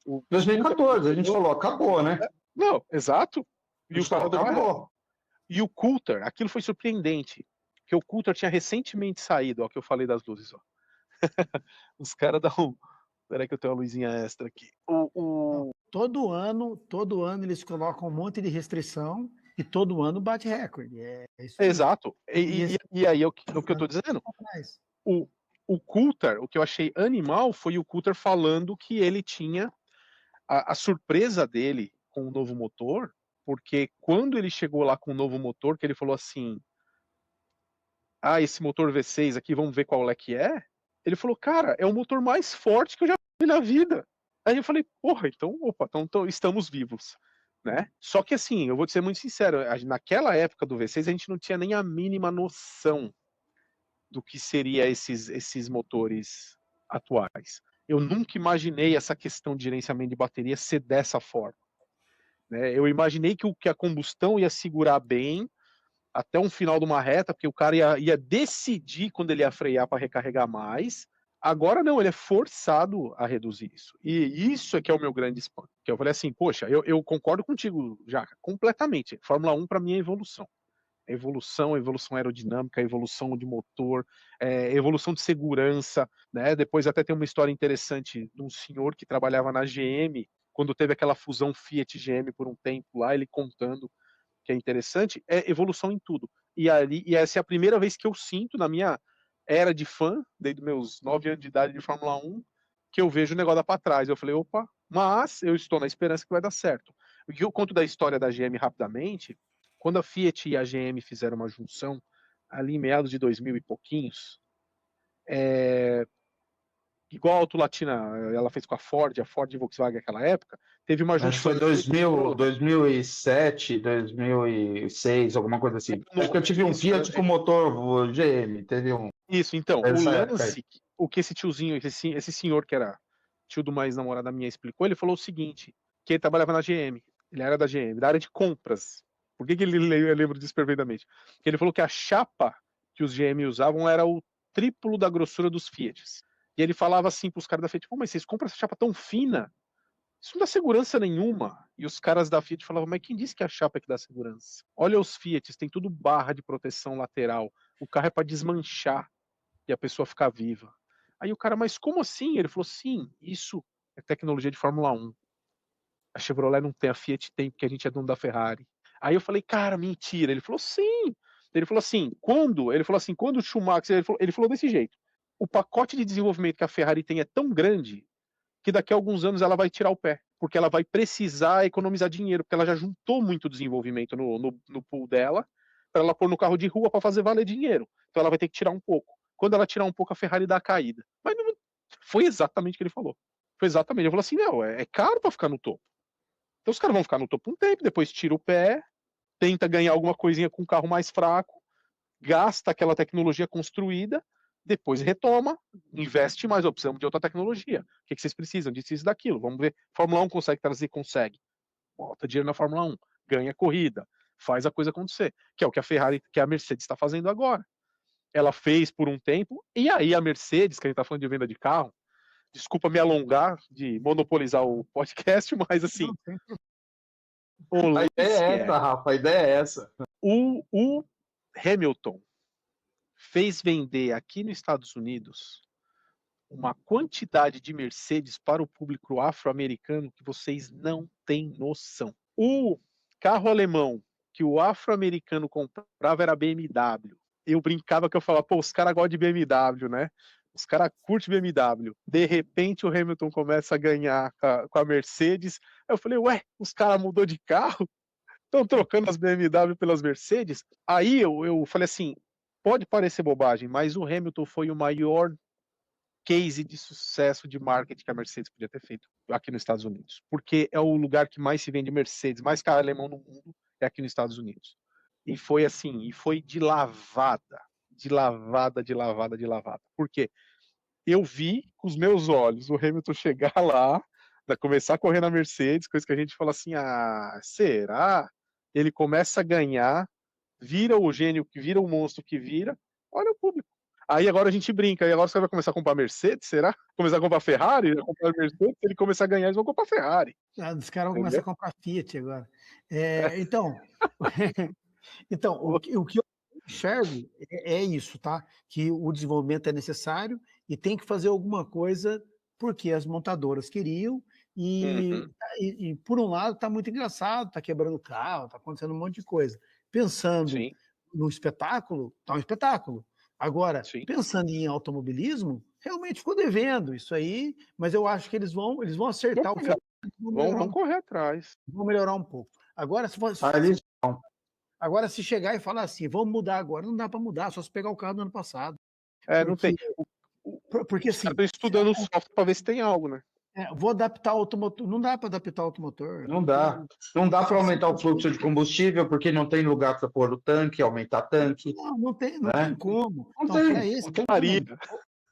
O 2014, a gente falou, acabou, né? Não, exato. A E o gente falou, carro acabou. E o Coulter, aquilo foi surpreendente. Porque o Coulter tinha recentemente saído, ó, que eu falei das luzes, ó. Os caras dão. Peraí que eu tenho uma luzinha extra aqui. Todo ano eles colocam um monte de restrição e todo ano bate recorde. É isso aí. Exato. E aí o que eu tô dizendo? Atrás. O Coulter, o que eu achei animal foi o Coulter falando que ele tinha a surpresa dele com o novo motor, porque quando ele chegou lá com o novo motor, que ele falou assim: ah, esse motor V6 aqui, vamos ver qual é que é. Ele falou, cara, é o motor mais forte que eu já vi na vida. Aí eu falei, porra, então, opa, então estamos vivos, né? Só que assim, eu vou te ser muito sincero, naquela época do V6 a gente não tinha nem a mínima noção do que seria esses motores atuais. Eu nunca imaginei essa questão de gerenciamento de bateria ser dessa forma, né? Eu imaginei que a combustão ia segurar bem até um final de uma reta, porque o cara ia decidir quando ele ia frear para recarregar mais. Agora não, ele é forçado a reduzir isso. E isso é que é o meu grande espanto. Que eu falei assim, poxa, eu concordo contigo, Jaca, completamente. Fórmula 1 para mim é evolução. Evolução aerodinâmica, evolução de motor, evolução de segurança, né? Depois até tem uma história interessante de um senhor que trabalhava na GM, quando teve aquela fusão Fiat-GM por um tempo lá, ele contando que é interessante, é evolução em tudo. E essa é a primeira vez que eu sinto, na minha era de fã, desde meus 9 anos de idade de Fórmula 1, que eu vejo o negócio dar para trás. Eu falei, opa, mas eu estou na esperança que vai dar certo. O que eu conto da história da GM rapidamente, quando a Fiat e a GM fizeram uma junção, ali em meados de 2000 e pouquinhos, igual a Auto Latina, ela fez com a Ford e Volkswagen naquela época, teve uma junção. Acho que foi 2000, 2007, 2006, alguma coisa assim. Acho que eu tive um Fiat com motor GM, teve um. Isso, então, o Essa época aí. lance, o que esse tiozinho, esse senhor que era tio de uma ex-namorada minha explicou, ele falou o seguinte, que ele trabalhava na GM, ele era da GM, da área de compras. Por que ele lembra disso perfeitamente? Porque ele falou que a chapa que os GM usavam era o triplo da grossura dos Fiats. E ele falava assim pros caras da Fiat, pô, mas vocês compram essa chapa tão fina? Isso não dá segurança nenhuma. E os caras da Fiat falavam, mas quem disse que a chapa é que dá segurança? Olha os Fiats, tem tudo barra de proteção lateral. O carro é para desmanchar e a pessoa ficar viva. Aí o cara, mas como assim? Ele falou, sim, isso é tecnologia de Fórmula 1. A Chevrolet não tem, a Fiat tem, porque a gente é dono da Ferrari. Aí eu falei, cara, mentira. Ele falou, sim. Ele falou assim, quando? Ele falou assim, quando o Schumacher, ele falou desse jeito. O pacote de desenvolvimento que a Ferrari tem é tão grande que daqui a alguns anos ela vai tirar o pé, porque ela vai precisar economizar dinheiro, porque ela já juntou muito desenvolvimento no pool dela, para ela pôr no carro de rua para fazer valer dinheiro. Então ela vai ter que tirar um pouco. Quando ela tirar um pouco, a Ferrari dá a caída. Mas não, foi exatamente o que ele falou. Foi exatamente. Ele falou assim, não, é caro para ficar no topo. Então os caras vão ficar no topo um tempo, depois tira o pé, tenta ganhar alguma coisinha com um carro mais fraco, gasta aquela tecnologia construída, depois retoma, investe mais, ou precisamos de outra tecnologia. O que vocês precisam? Disso, isso, daquilo. Vamos ver. Fórmula 1 consegue trazer? Consegue. Bota dinheiro na Fórmula 1, ganha corrida, faz a coisa acontecer. Que é o que a Ferrari, que a Mercedes está fazendo agora. Ela fez por um tempo, e aí a Mercedes, que a gente está falando de venda de carro, desculpa me alongar, de monopolizar o podcast, mas assim. A ideia é essa, Rafa, a ideia é essa. O Hamilton fez vender aqui nos Estados Unidos uma quantidade de Mercedes para o público afro-americano que vocês não têm noção. O carro alemão que o afro-americano comprava era BMW. Eu brincava que eu falava, pô, os caras gostam de BMW, né? Os caras curtem BMW. De repente o Hamilton começa a ganhar com a Mercedes. Aí eu falei, ué, os caras mudou de carro? Estão trocando as BMW pelas Mercedes? Aí eu falei assim, pode parecer bobagem, mas o Hamilton foi o maior case de sucesso de marketing que a Mercedes podia ter feito aqui nos Estados Unidos. Porque é o lugar que mais se vende Mercedes, mais carro alemão no mundo, é aqui nos Estados Unidos. E foi assim, e foi de lavada. De lavada. Por quê? Eu vi com os meus olhos o Hamilton chegar lá, começar a correr na Mercedes, coisa que a gente fala assim, será? Ele começa a ganhar, vira o gênio que vira, o monstro que vira, olha o público. Aí agora a gente brinca, aí agora você vai começar a comprar Mercedes, será? Começar a comprar Ferrari, comprar Mercedes, se ele começar a ganhar, eles vão comprar Ferrari. Os caras vão começar a comprar Fiat agora. Então, o que eu enxergo é isso, tá? Que o desenvolvimento é necessário e tem que fazer alguma coisa porque as montadoras queriam e por um lado está muito engraçado, está quebrando o carro, está acontecendo um monte de coisa. Pensando no espetáculo, está um espetáculo. Agora, pensando em automobilismo, realmente ficou devendo isso aí, mas eu acho que eles vão acertar o final. Vão correr atrás. Vão melhorar um pouco. Agora, se chegar e falar assim, vamos mudar agora, não dá para mudar, só se pegar o carro do ano passado. Não tem. Porque assim. Estou estudando o software para ver se tem algo, né? Vou adaptar o automotor. Não dá para adaptar o automotor. Não dá. Não dá para aumentar o fluxo de combustível, porque não tem lugar para pôr o tanque, aumentar tanque. Não tem como. Não tem.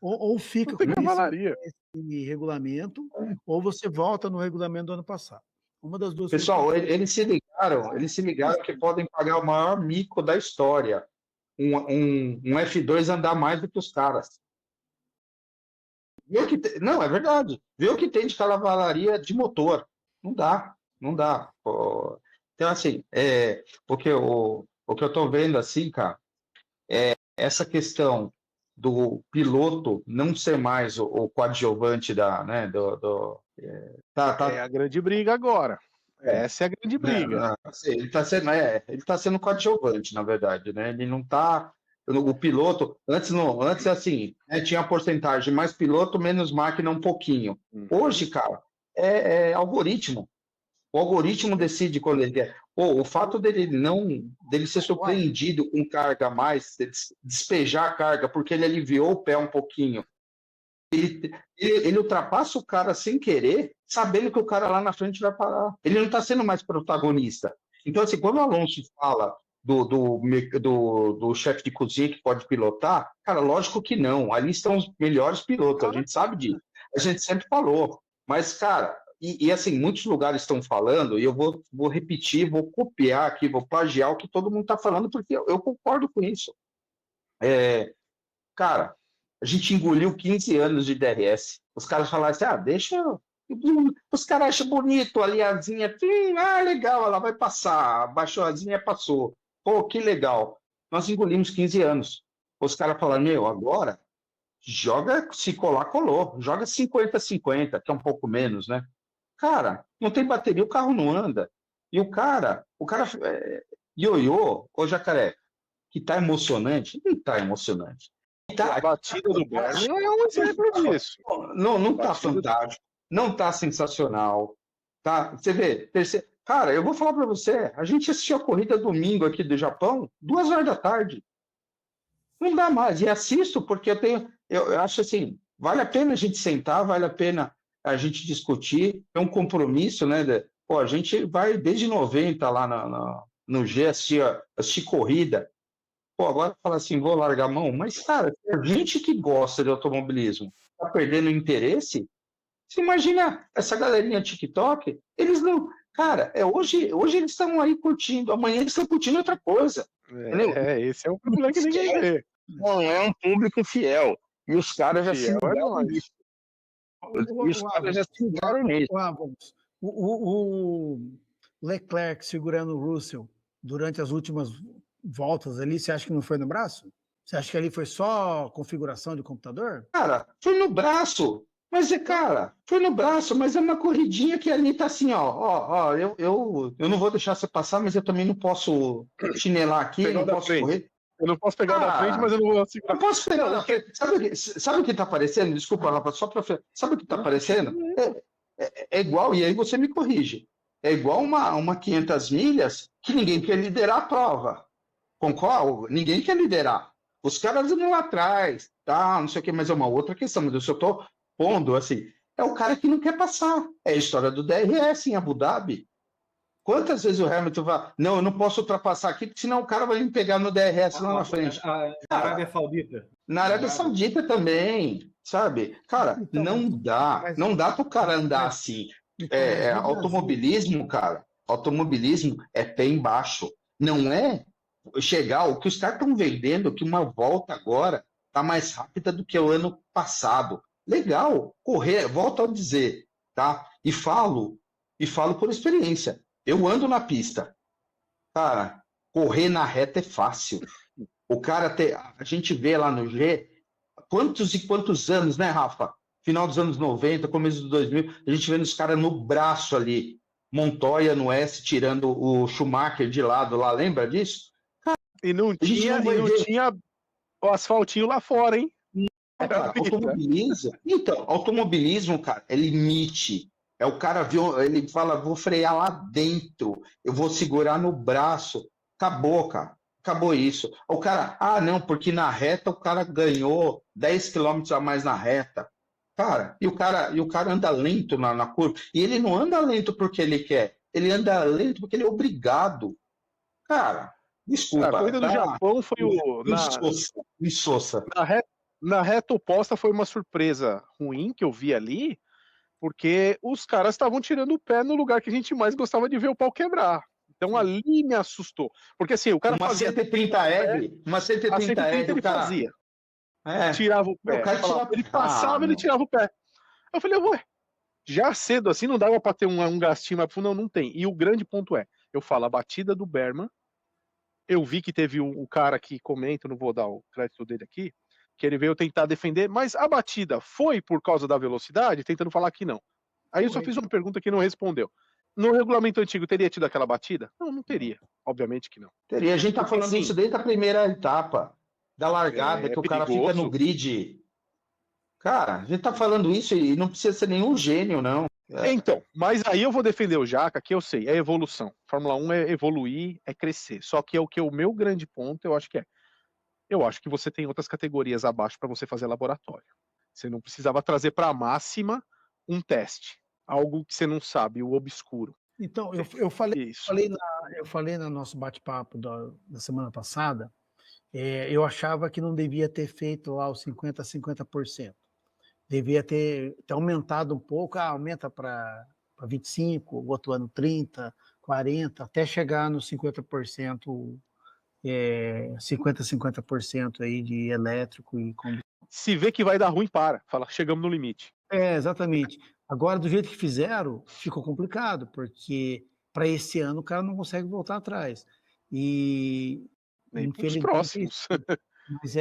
Ou fica com esse regulamento, ou você volta no regulamento do ano passado. Uma das duas. Pessoal, eles se ligaram que podem pagar o maior mico da história. Um F2 andar mais do que os caras. Não, é verdade. Vê o que tem de cavalaria de motor. Não dá. Pô. Então, assim, o que eu estou vendo, assim, cara, é essa questão do piloto não ser mais o coadjuvante É a grande briga agora. Essa é a grande briga. Ele está sendo coadjuvante, na verdade, né? Ele não está. O piloto, antes assim, tinha a porcentagem mais piloto, menos máquina um pouquinho. Hoje, cara, é algoritmo. O algoritmo decide quando ele quer. O fato dele ser surpreendido com carga a mais, despejar a carga, porque ele aliviou o pé um pouquinho. Ele ultrapassa o cara sem querer, sabendo que o cara lá na frente vai parar. Ele não está sendo mais protagonista. Então, assim, quando o Alonso fala do chefe de cozinha que pode pilotar, cara, lógico que não. Ali estão os melhores pilotos, a gente sabe disso. A gente sempre falou. Mas, cara, e assim, muitos lugares estão falando, e eu vou repetir, vou copiar aqui, vou plagiar o que todo mundo está falando, porque eu concordo com isso. Cara, a gente engoliu 15 anos de DRS. Os caras falaram assim, deixa... Os caras acham bonito ali a asinha, legal, ela vai passar, baixou a asinha, passou. Pô, que legal. Nós engolimos 15 anos. Os caras falaram, agora, joga, se colar, colou. Joga 50-50, que é um pouco menos, né? Cara, não tem bateria, o carro não anda. E o cara ioiô, ô Jacaré, que tá emocionante, não tá emocionante. A batida do Bernie é um exemplo disso. Não tá fantástico, não tá sensacional. Tá? Você vê, cara, eu vou falar para você, a gente assistiu a corrida domingo aqui do Japão, 2 horas da tarde. Não dá mais. E assisto porque eu acho assim, vale a pena a gente sentar, vale a pena a gente discutir, é um compromisso, né? A gente vai desde 90 lá no G assistir corrida. Agora fala assim, vou largar a mão, mas, cara, a gente que gosta de automobilismo tá perdendo interesse. Você imagina essa galerinha TikTok, eles não... Cara, hoje eles estão aí curtindo, amanhã eles estão curtindo outra coisa. Esse é o problema que ninguém vê. Não é um público fiel. E os caras já se ligaram nisso. O Leclerc segurando o Russell durante as últimas voltas ali, você acha que não foi no braço? Você acha que ali foi só configuração de computador? Cara, foi no braço. Mas, foi no braço, mas é uma corridinha que ali tá assim, eu não vou deixar você passar, mas eu também não posso chinelar aqui, não posso correr. Eu não posso pegar da frente, mas eu não vou segurar. Eu posso pegar da frente. Sabe o que tá parecendo? Desculpa, Rafa, só para. Sabe o que tá parecendo? É igual, e aí você me corrige. É igual uma 500 milhas que ninguém quer liderar a prova. Concordo? Ninguém quer liderar. Os caras vão lá atrás, tá, não sei o que, mas é uma outra questão. Mas eu só estou pondo assim. É o cara que não quer passar. É a história do DRS em Abu Dhabi. Quantas vezes o Hamilton vai. Não, eu não posso ultrapassar aqui, porque senão o cara vai me pegar no DRS lá na frente. Na Arábia Saudita. Na Arábia Saudita também, sabe? Cara, Então, não dá para o cara andar assim. Automobilismo, cara, automobilismo é pé embaixo. Não é chegar, o que os caras estão vendendo, que uma volta agora tá mais rápida do que o ano passado. Legal, correr, volto a dizer, tá? E falo por experiência. Eu ando na pista. Cara, correr na reta é fácil. O cara a gente vê lá no G, quantos e quantos anos, né, Rafa? Final dos anos 90, começo dos 2000, a gente vendo os caras no braço ali. Montoya no S tirando o Schumacher de lado lá, lembra disso? E não tinha o asfaltinho lá fora, hein? Cara, automobilismo, cara, é limite. É o cara ele fala, vou frear lá dentro, eu vou segurar no braço. Acabou, cara. Acabou isso. O cara, não, porque na reta o cara ganhou 10 km a mais na reta. Cara, e o cara anda lento na curva. E ele não anda lento porque ele quer. Ele anda lento porque ele é obrigado. Cara, desculpa. A corrida do Japão foi Insossa. Na reta oposta foi uma surpresa ruim que eu vi ali, porque os caras estavam tirando o pé no lugar que a gente mais gostava de ver o pau quebrar. Então ali me assustou. Porque assim, o cara uma fazia... 130R, uma 130R, ele cara fazia. Tirava o pé. Ele passava, ele tirava o pé. Eu falei, ué, já cedo assim não dava pra ter um gastinho mais fundo? Não tem. E o grande ponto é, eu falo, a batida do Berman, eu vi que teve o cara que comenta, não vou dar o crédito dele aqui, que ele veio tentar defender, mas a batida foi por causa da velocidade? Tentando falar que não. Aí eu só fiz uma pergunta que não respondeu. No regulamento antigo, teria tido aquela batida? Não teria. Obviamente que não. Teria. A gente tá falando isso desde a primeira etapa, da largada, que o cara fica no grid. Cara, a gente tá falando isso e não precisa ser nenhum gênio, não. Então, mas aí eu vou defender o Jaca, que eu sei, é evolução. Fórmula 1 é evoluir, é crescer. Só que o meu grande ponto, eu acho que eu acho que você tem outras categorias abaixo para você fazer laboratório. Você não precisava trazer para a máxima um teste. Algo que você não sabe, o obscuro. Então, eu falei no nosso bate-papo da semana passada, eu achava que não devia ter feito lá os 50% a 50%. Devia ter aumentado um pouco, aumenta para 25%, o outro ano 30%, 40%, até chegar nos 50%, 50% aí de elétrico e combustível. Se vê que vai dar ruim, fala, chegamos no limite. Exatamente. Agora, do jeito que fizeram, ficou complicado, porque para esse ano o cara não consegue voltar atrás. E nem para os próximos. Mas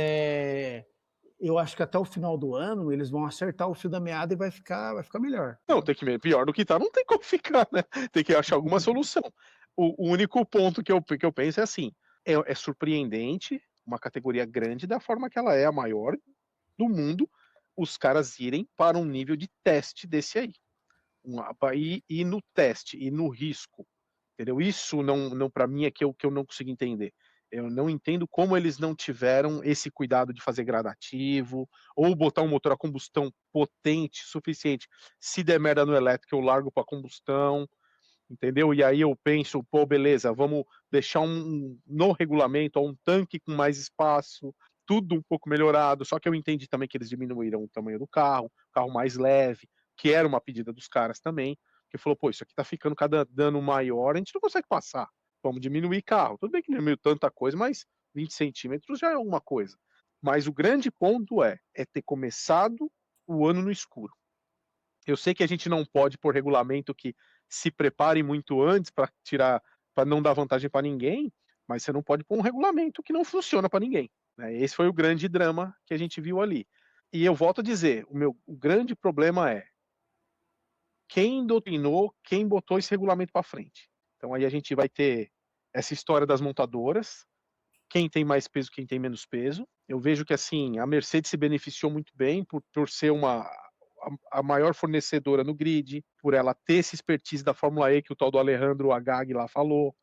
eu acho que até o final do ano eles vão acertar o fio da meada e vai ficar melhor. Não, tem que ver pior do que tá, não tem como ficar, né? Tem que achar alguma solução. O único ponto que eu penso é assim, é surpreendente uma categoria grande da forma que ela é a maior do mundo, os caras irem para um nível de teste desse aí. E no teste, e no risco, entendeu? Isso não para mim é que eu não consigo entender. Eu não entendo como eles não tiveram esse cuidado de fazer gradativo, ou botar um motor a combustão potente suficiente. Se der merda no elétrico, eu largo para combustão, entendeu? E aí eu penso, beleza, vamos deixar no regulamento um tanque com mais espaço, tudo um pouco melhorado, só que eu entendi também que eles diminuíram o tamanho do carro mais leve, que era uma pedida dos caras também, que falou, isso aqui tá ficando cada dano maior, a gente não consegue passar, vamos diminuir carro. Tudo bem que diminuiu tanta coisa, mas 20 centímetros já é alguma coisa. Mas o grande ponto é ter começado o ano no escuro. Eu sei que a gente não pode, por regulamento, que se prepare muito antes para não dar vantagem para ninguém, mas você não pode pôr um regulamento que não funciona para ninguém. Esse foi o grande drama que a gente viu ali. E eu volto a dizer, o grande problema é quem doutrinou, quem botou esse regulamento para frente. Então aí a gente vai ter essa história das montadoras, quem tem mais peso, quem tem menos peso. Eu vejo que assim, a Mercedes se beneficiou muito bem por ser a maior fornecedora no grid, por ela ter essa expertise da Fórmula E que o tal do Alejandro Agag lá falou.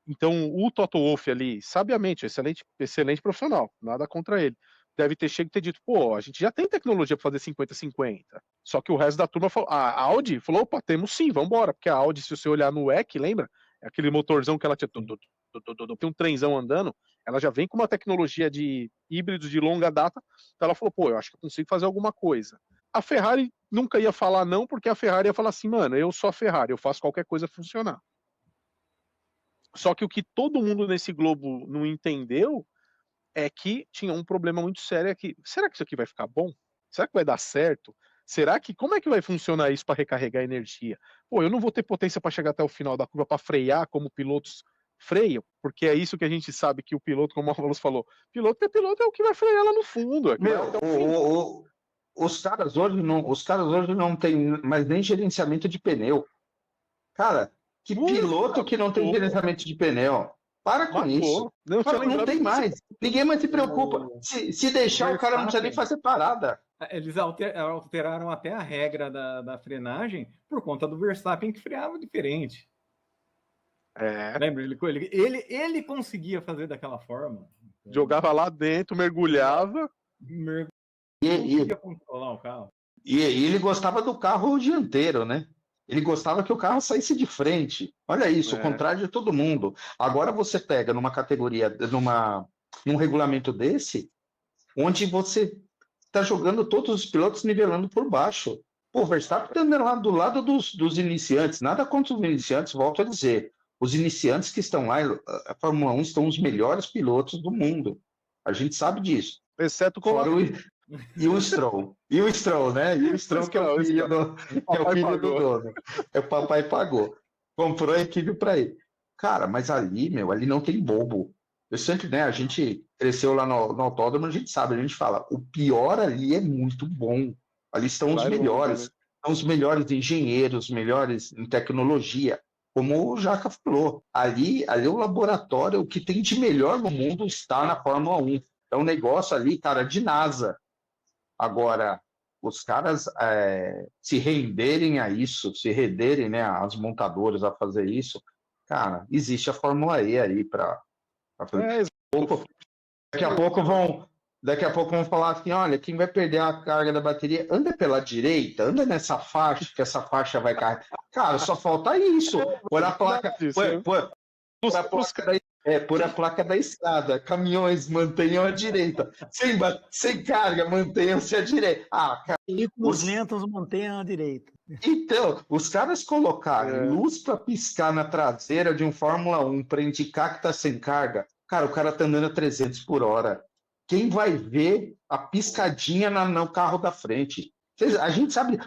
Então, o Toto Wolff ali, sabiamente, excelente profissional, nada contra ele. Deve ter chegado e ter dito, pô, a gente já tem tecnologia para fazer 50-50. Só que o resto da turma falou, a Audi falou, opa, temos sim, vamos embora. Porque a Audi, se você olhar no WEC, lembra? É aquele motorzão que ela tinha, tem um trenzão andando, ela já vem com uma tecnologia de híbridos de longa data, então ela falou, pô, eu acho que eu consigo fazer alguma coisa. A Ferrari nunca ia falar não, porque a Ferrari ia falar assim, mano, eu sou a Ferrari, eu faço qualquer coisa funcionar. Só que o que todo mundo nesse globo não entendeu é que tinha um problema muito sério aqui. Será que isso aqui vai ficar bom? Será que vai dar certo? Como é que vai funcionar isso para recarregar energia? Pô, eu não vou ter potência para chegar até o final da curva para frear como pilotos freiam, porque é isso que a gente sabe que o piloto, como o Marlos falou, piloto é o que vai frear lá no fundo. Os caras hoje não têm mais nem gerenciamento de pneu. Cara, que piloto que não tem gerenciamento de pneu? Para com isso. Não tem mais. Ninguém mais se preocupa. Se deixar, o cara não precisa nem fazer parada. Eles alteraram até a regra da frenagem por conta do Verstappen, que freava diferente. Lembra? Ele conseguia fazer daquela forma. Jogava lá dentro, mergulhava. Conseguia controlar o carro. E ele gostava do carro dianteiro, né? Ele gostava que o carro saísse de frente. Olha isso, o contrário de todo mundo. Agora você pega numa categoria, num regulamento desse, onde você está jogando todos os pilotos nivelando por baixo. Pô, o Verstappen está andando lá do lado dos iniciantes. Nada contra os iniciantes, volto a dizer. Os iniciantes que estão lá, a Fórmula 1 estão os melhores pilotos do mundo. A gente sabe disso. Exceto com E o Stroll. E o Stroll, né? E o Stroll que é o filho do dono. É o papai pagou. Comprou a equipe para ele. Cara, mas ali não tem bobo. Eu sempre, né? A gente cresceu lá no autódromo, a gente sabe, a gente fala, o pior ali é muito bom. Ali estão os melhores. São os melhores engenheiros, os melhores em tecnologia. Como o Jaca falou, ali é o laboratório, o que tem de melhor no mundo está na Fórmula 1. É um negócio ali, cara, de NASA. Agora, os caras se renderem a isso, se renderem, né, as montadoras a fazer isso, cara, existe a Fórmula E aí para fazer. Daqui a pouco vão falar assim, olha, quem vai perder a carga da bateria, anda pela direita, anda nessa faixa, que essa faixa vai carregar. Cara, só falta isso. Por a placa, por a placa da estrada. Caminhões, mantenham a direita. Sem carga, mantenham-se à direita. Veículos lentos, mantenham a direita. Então, os caras colocaram luz para piscar na traseira de um Fórmula 1 para indicar que está sem carga. Cara, o cara está andando a 300 por hora. Quem vai ver a piscadinha no carro da frente? A gente sabe,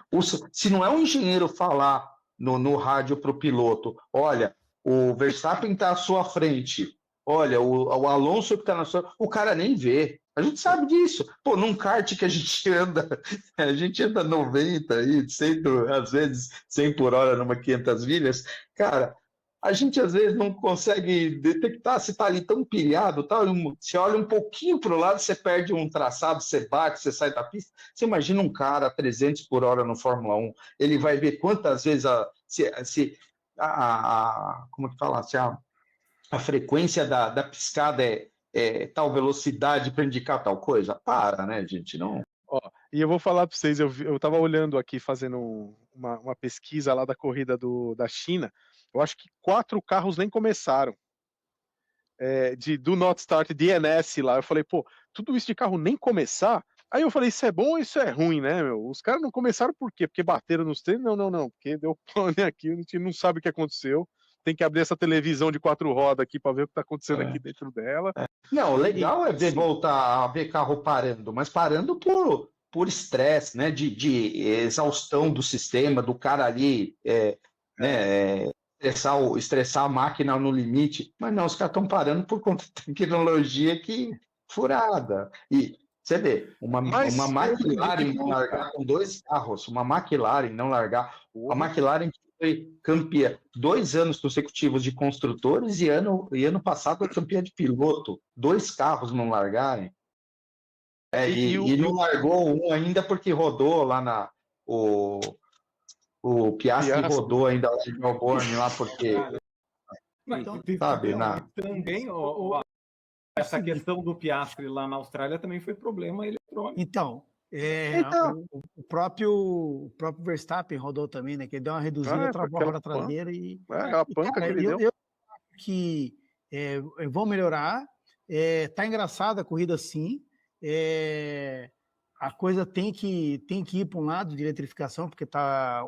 se não é um engenheiro falar no rádio para o piloto, olha, o Verstappen está à sua frente, olha, o Alonso que está na sua... O cara nem vê. A gente sabe disso. Pô, num kart que a gente anda 90 aí, 100, às vezes 100 por hora numa 500 milhas, cara, a gente às vezes não consegue detectar se está ali tão pilhado, tá? Você olha um pouquinho para o lado, você perde um traçado, você bate, você sai da pista. Você imagina um cara a 300 por hora no Fórmula 1, ele vai ver quantas vezes como que fala? Se a frequência da piscada é tal velocidade para indicar tal coisa? Para, né, gente? Não. E eu vou falar para vocês, eu estava olhando aqui, fazendo uma pesquisa lá da corrida da China. Eu acho que 4 carros nem começaram. De Do Not Start DNS lá. Eu falei, pô, tudo isso de carro nem começar? Aí eu falei, isso é bom ou isso é ruim, né, meu? Os caras não começaram por quê? Porque bateram nos treinos? Não. Porque deu pane aqui, a gente não sabe o que aconteceu. Tem que abrir essa televisão de 4 rodas aqui para ver o que está acontecendo aqui dentro dela. Não, legal voltar a ver carro parando, mas parando por estresse, né? De exaustão do sistema, do cara ali, estressar a máquina no limite. Mas não, os caras estão parando por conta de tecnologia que furada. E você vê, uma McLaren não largar com 2 carros, uma McLaren não largar. A McLaren foi campeã 2 anos consecutivos de construtores e ano passado foi campeã de piloto. 2 carros não largarem. E não largou um ainda porque rodou lá o Piastri rodou ainda lá em Melbourne, lá porque... Então, sabe, também essa questão do Piastri lá na Austrália também foi problema eletrônico. Então, o próprio Verstappen rodou também, né? Que ele deu uma reduzida, travou a roda traseira e... a panca que ele deu. Eu acho que vão melhorar. Tá engraçada a corrida, sim. A coisa tem que ir para um lado de eletrificação, porque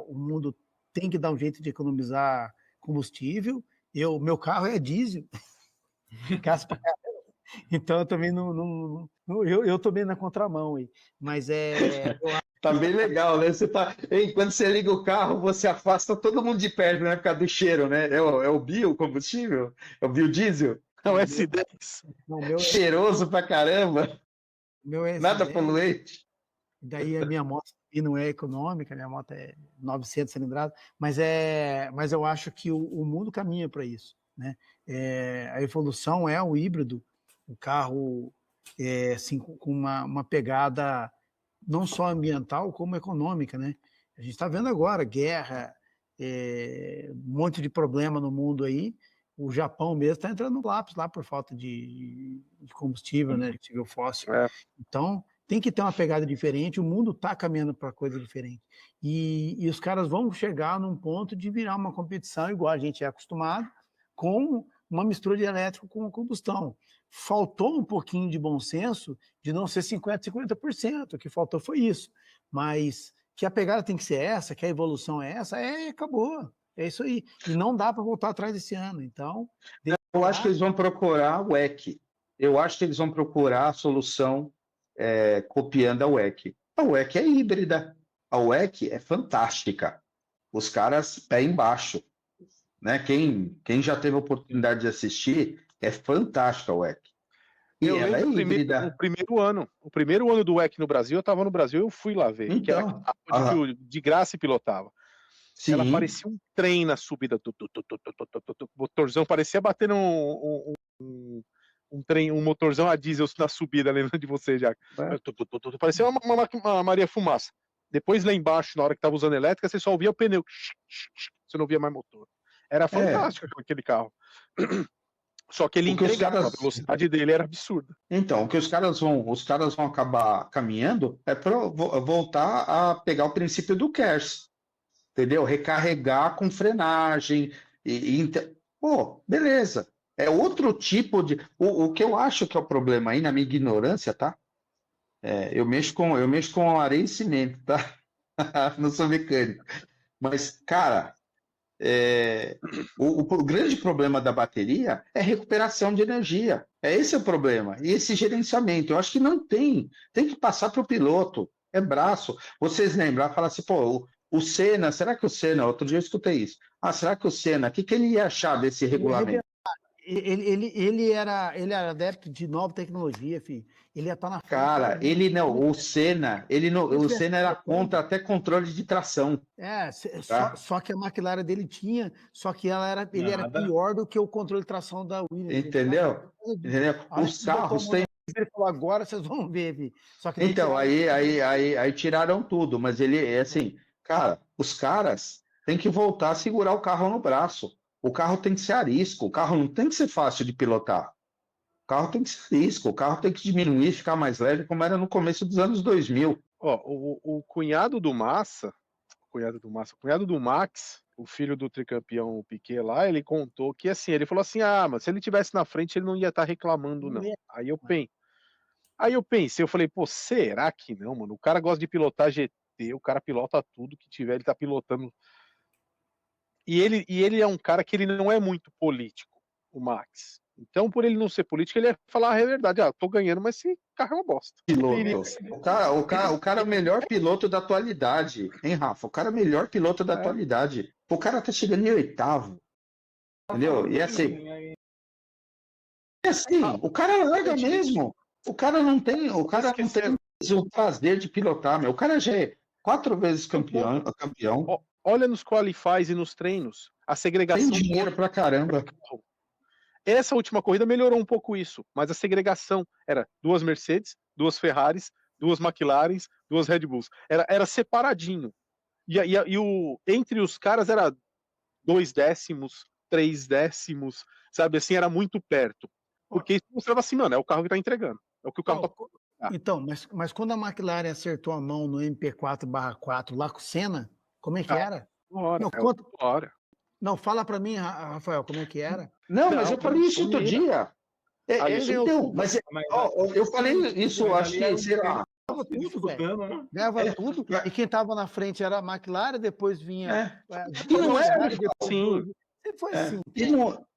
o mundo tem que dar um jeito de economizar combustível. Meu carro é diesel. Então eu também eu tô bem na contramão aí. Mas tá bem legal, né? Quando você liga o carro, você afasta todo mundo de perto, né? Por causa do cheiro, né? É o biocombustível? É o biodiesel? É o S10. Não, cheiroso pra caramba. Nada poluente. Daí a minha moto não é econômica, minha moto é 900 cilindradas, mas eu acho que o mundo caminha para isso, né? A evolução é o híbrido, o carro assim, com uma pegada não só ambiental, como econômica, né? A gente está vendo agora guerra, um monte de problema no mundo aí. O Japão mesmo está entrando no lápis lá por falta de combustível, né? Combustível fóssil. Então, tem que ter uma pegada diferente, o mundo está caminhando para coisa diferente. E os caras vão chegar num ponto de virar uma competição igual a gente é acostumado, com uma mistura de elétrico com combustão. Faltou um pouquinho de bom senso de não ser 50%, 50%. O que faltou foi isso. Mas que a pegada tem que ser essa, que a evolução é essa, acabou. É isso aí. E não dá para voltar atrás desse ano. Então, eu acho que eles vão procurar o WEC. Eu acho que eles vão procurar a solução copiando a WEC. A WEC é híbrida. A WEC é fantástica. Os caras pé embaixo. Né? Quem já teve a oportunidade de assistir, é fantástica a WEC. E ela é híbrida. O primeiro ano do WEC no Brasil, eu estava no Brasil, eu fui lá ver. Então, que era de graça e pilotava. Sim. Ela parecia um trem na subida. O motorzão parecia bater um trem, um motorzão a diesel na subida, lembra de você já? Parecia uma Maria Fumaça. Depois lá embaixo, na hora que estava usando elétrica, você só ouvia o pneu. Você não via mais motor. Era fantástico aquele carro. Só que ele entregava, a velocidade dele era absurda. Então, o que os caras vão acabar caminhando é para voltar a pegar o princípio do KERS. Entendeu? Recarregar com frenagem. Pô, beleza. É outro tipo de... O que eu acho que é o problema aí, na minha ignorância, tá? Eu mexo com areia e cimento, tá? Não sou mecânico. Mas, cara, o grande problema da bateria é recuperação de energia. Esse é o problema. E esse gerenciamento. Eu acho que não tem. Tem que passar para o piloto. É braço. Vocês lembram? Falar assim, pô... O Senna, será que o Senna, outro dia eu escutei isso, será que o Senna, o que ele ia achar desse regulamento? Ele era adepto de nova tecnologia, filho. Ele ia estar na frente. Cara, o Senna era contra até controle de tração. Só que a McLaren dele tinha, só que ele era pior do que o controle de tração da Williams. Entendeu? Os carros têm... Ele falou, agora vocês vão ver, filho. Só que então, aí tiraram tudo, mas ele é assim... Cara, os caras têm que voltar a segurar o carro no braço. O carro tem que ser arisco, o carro não tem que ser fácil de pilotar. O carro tem que ser arisco, o carro tem que diminuir, ficar mais leve, como era no começo dos anos 2000. O cunhado do Massa, o cunhado do Max, o filho do tricampeão Piquet lá, ele contou que assim, ele falou assim, mas se ele tivesse na frente, ele não ia estar reclamando, não. Aí eu pensei, eu falei, pô, será que não, mano? O cara gosta de pilotar GT, o cara pilota tudo que tiver, ele tá pilotando. E ele é um cara que ele não é muito político, o Max. Então, por ele não ser político, ele ia falar a verdade. Tô ganhando, mas esse carro é uma bosta. Piloto. O cara é o melhor piloto da atualidade, hein, Rafa? O cara é o melhor piloto da atualidade. O cara tá chegando em 8º. Entendeu? E assim, o cara larga mesmo. O cara não tem o prazer de pilotar, meu. O cara já é 4 vezes campeão. olha nos qualifies e nos treinos, a segregação... Tem dinheiro pra caramba. Essa última corrida melhorou um pouco isso, mas a segregação era 2 Mercedes, 2 Ferraris, 2 McLarens, 2 Red Bulls. Era separadinho. Entre os caras era 2 décimos, 3 décimos, sabe? Assim, era muito perto. Porque isso mostrava assim, mano, é o carro que tá entregando. É o que o carro tá... Então, mas quando a McLaren acertou a mão no MP4/4 lá com o Senna, como é que era? Não, não, fala pra mim, Rafael, como é que era? Não, mas eu falei isso outro dia. Então, mas eu falei isso, acho que, sei lá. Ganhava tudo, velho. Ganhava tudo. E quem tava na frente era a McLaren, depois vinha... E não era assim. Foi assim.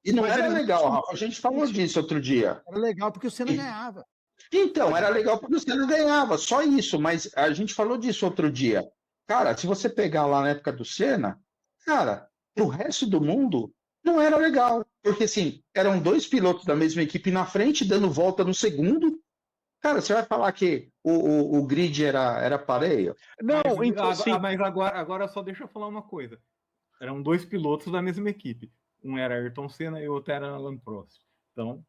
E não era legal, Rafa. A gente falou disso outro dia. Era legal porque o Senna ganhava. Então, era legal porque o Senna ganhava, só isso. Mas a gente falou disso outro dia. Cara, se você pegar lá na época do Senna, cara, pro resto do mundo, não era legal. Porque, assim, eram 2 pilotos da mesma equipe na frente, dando volta no segundo. Cara, você vai falar que o grid era pareio? Não, mas agora só deixa eu falar uma coisa. Eram 2 pilotos da mesma equipe. Um era Ayrton Senna e o outro era Alan Prost. Então,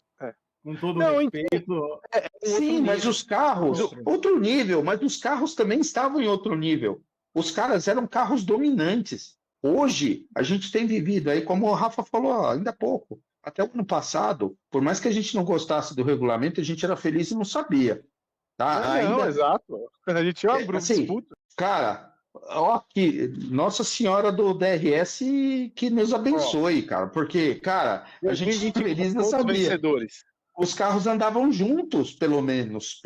com todo respeito... Sim, mas os carros... Outro nível, mas os carros também estavam em outro nível. Os caras eram carros dominantes. Hoje, a gente tem vivido aí, como o Rafa falou ainda há pouco, até o ano passado, por mais que a gente não gostasse do regulamento, a gente era feliz e não sabia. Tá? Não, exato. A gente tinha uma disputa. Cara, ó, que Nossa Senhora do DRS que nos abençoe, cara. Porque, cara, a gente feliz não sabia. Vencedores. Os carros andavam juntos, pelo menos.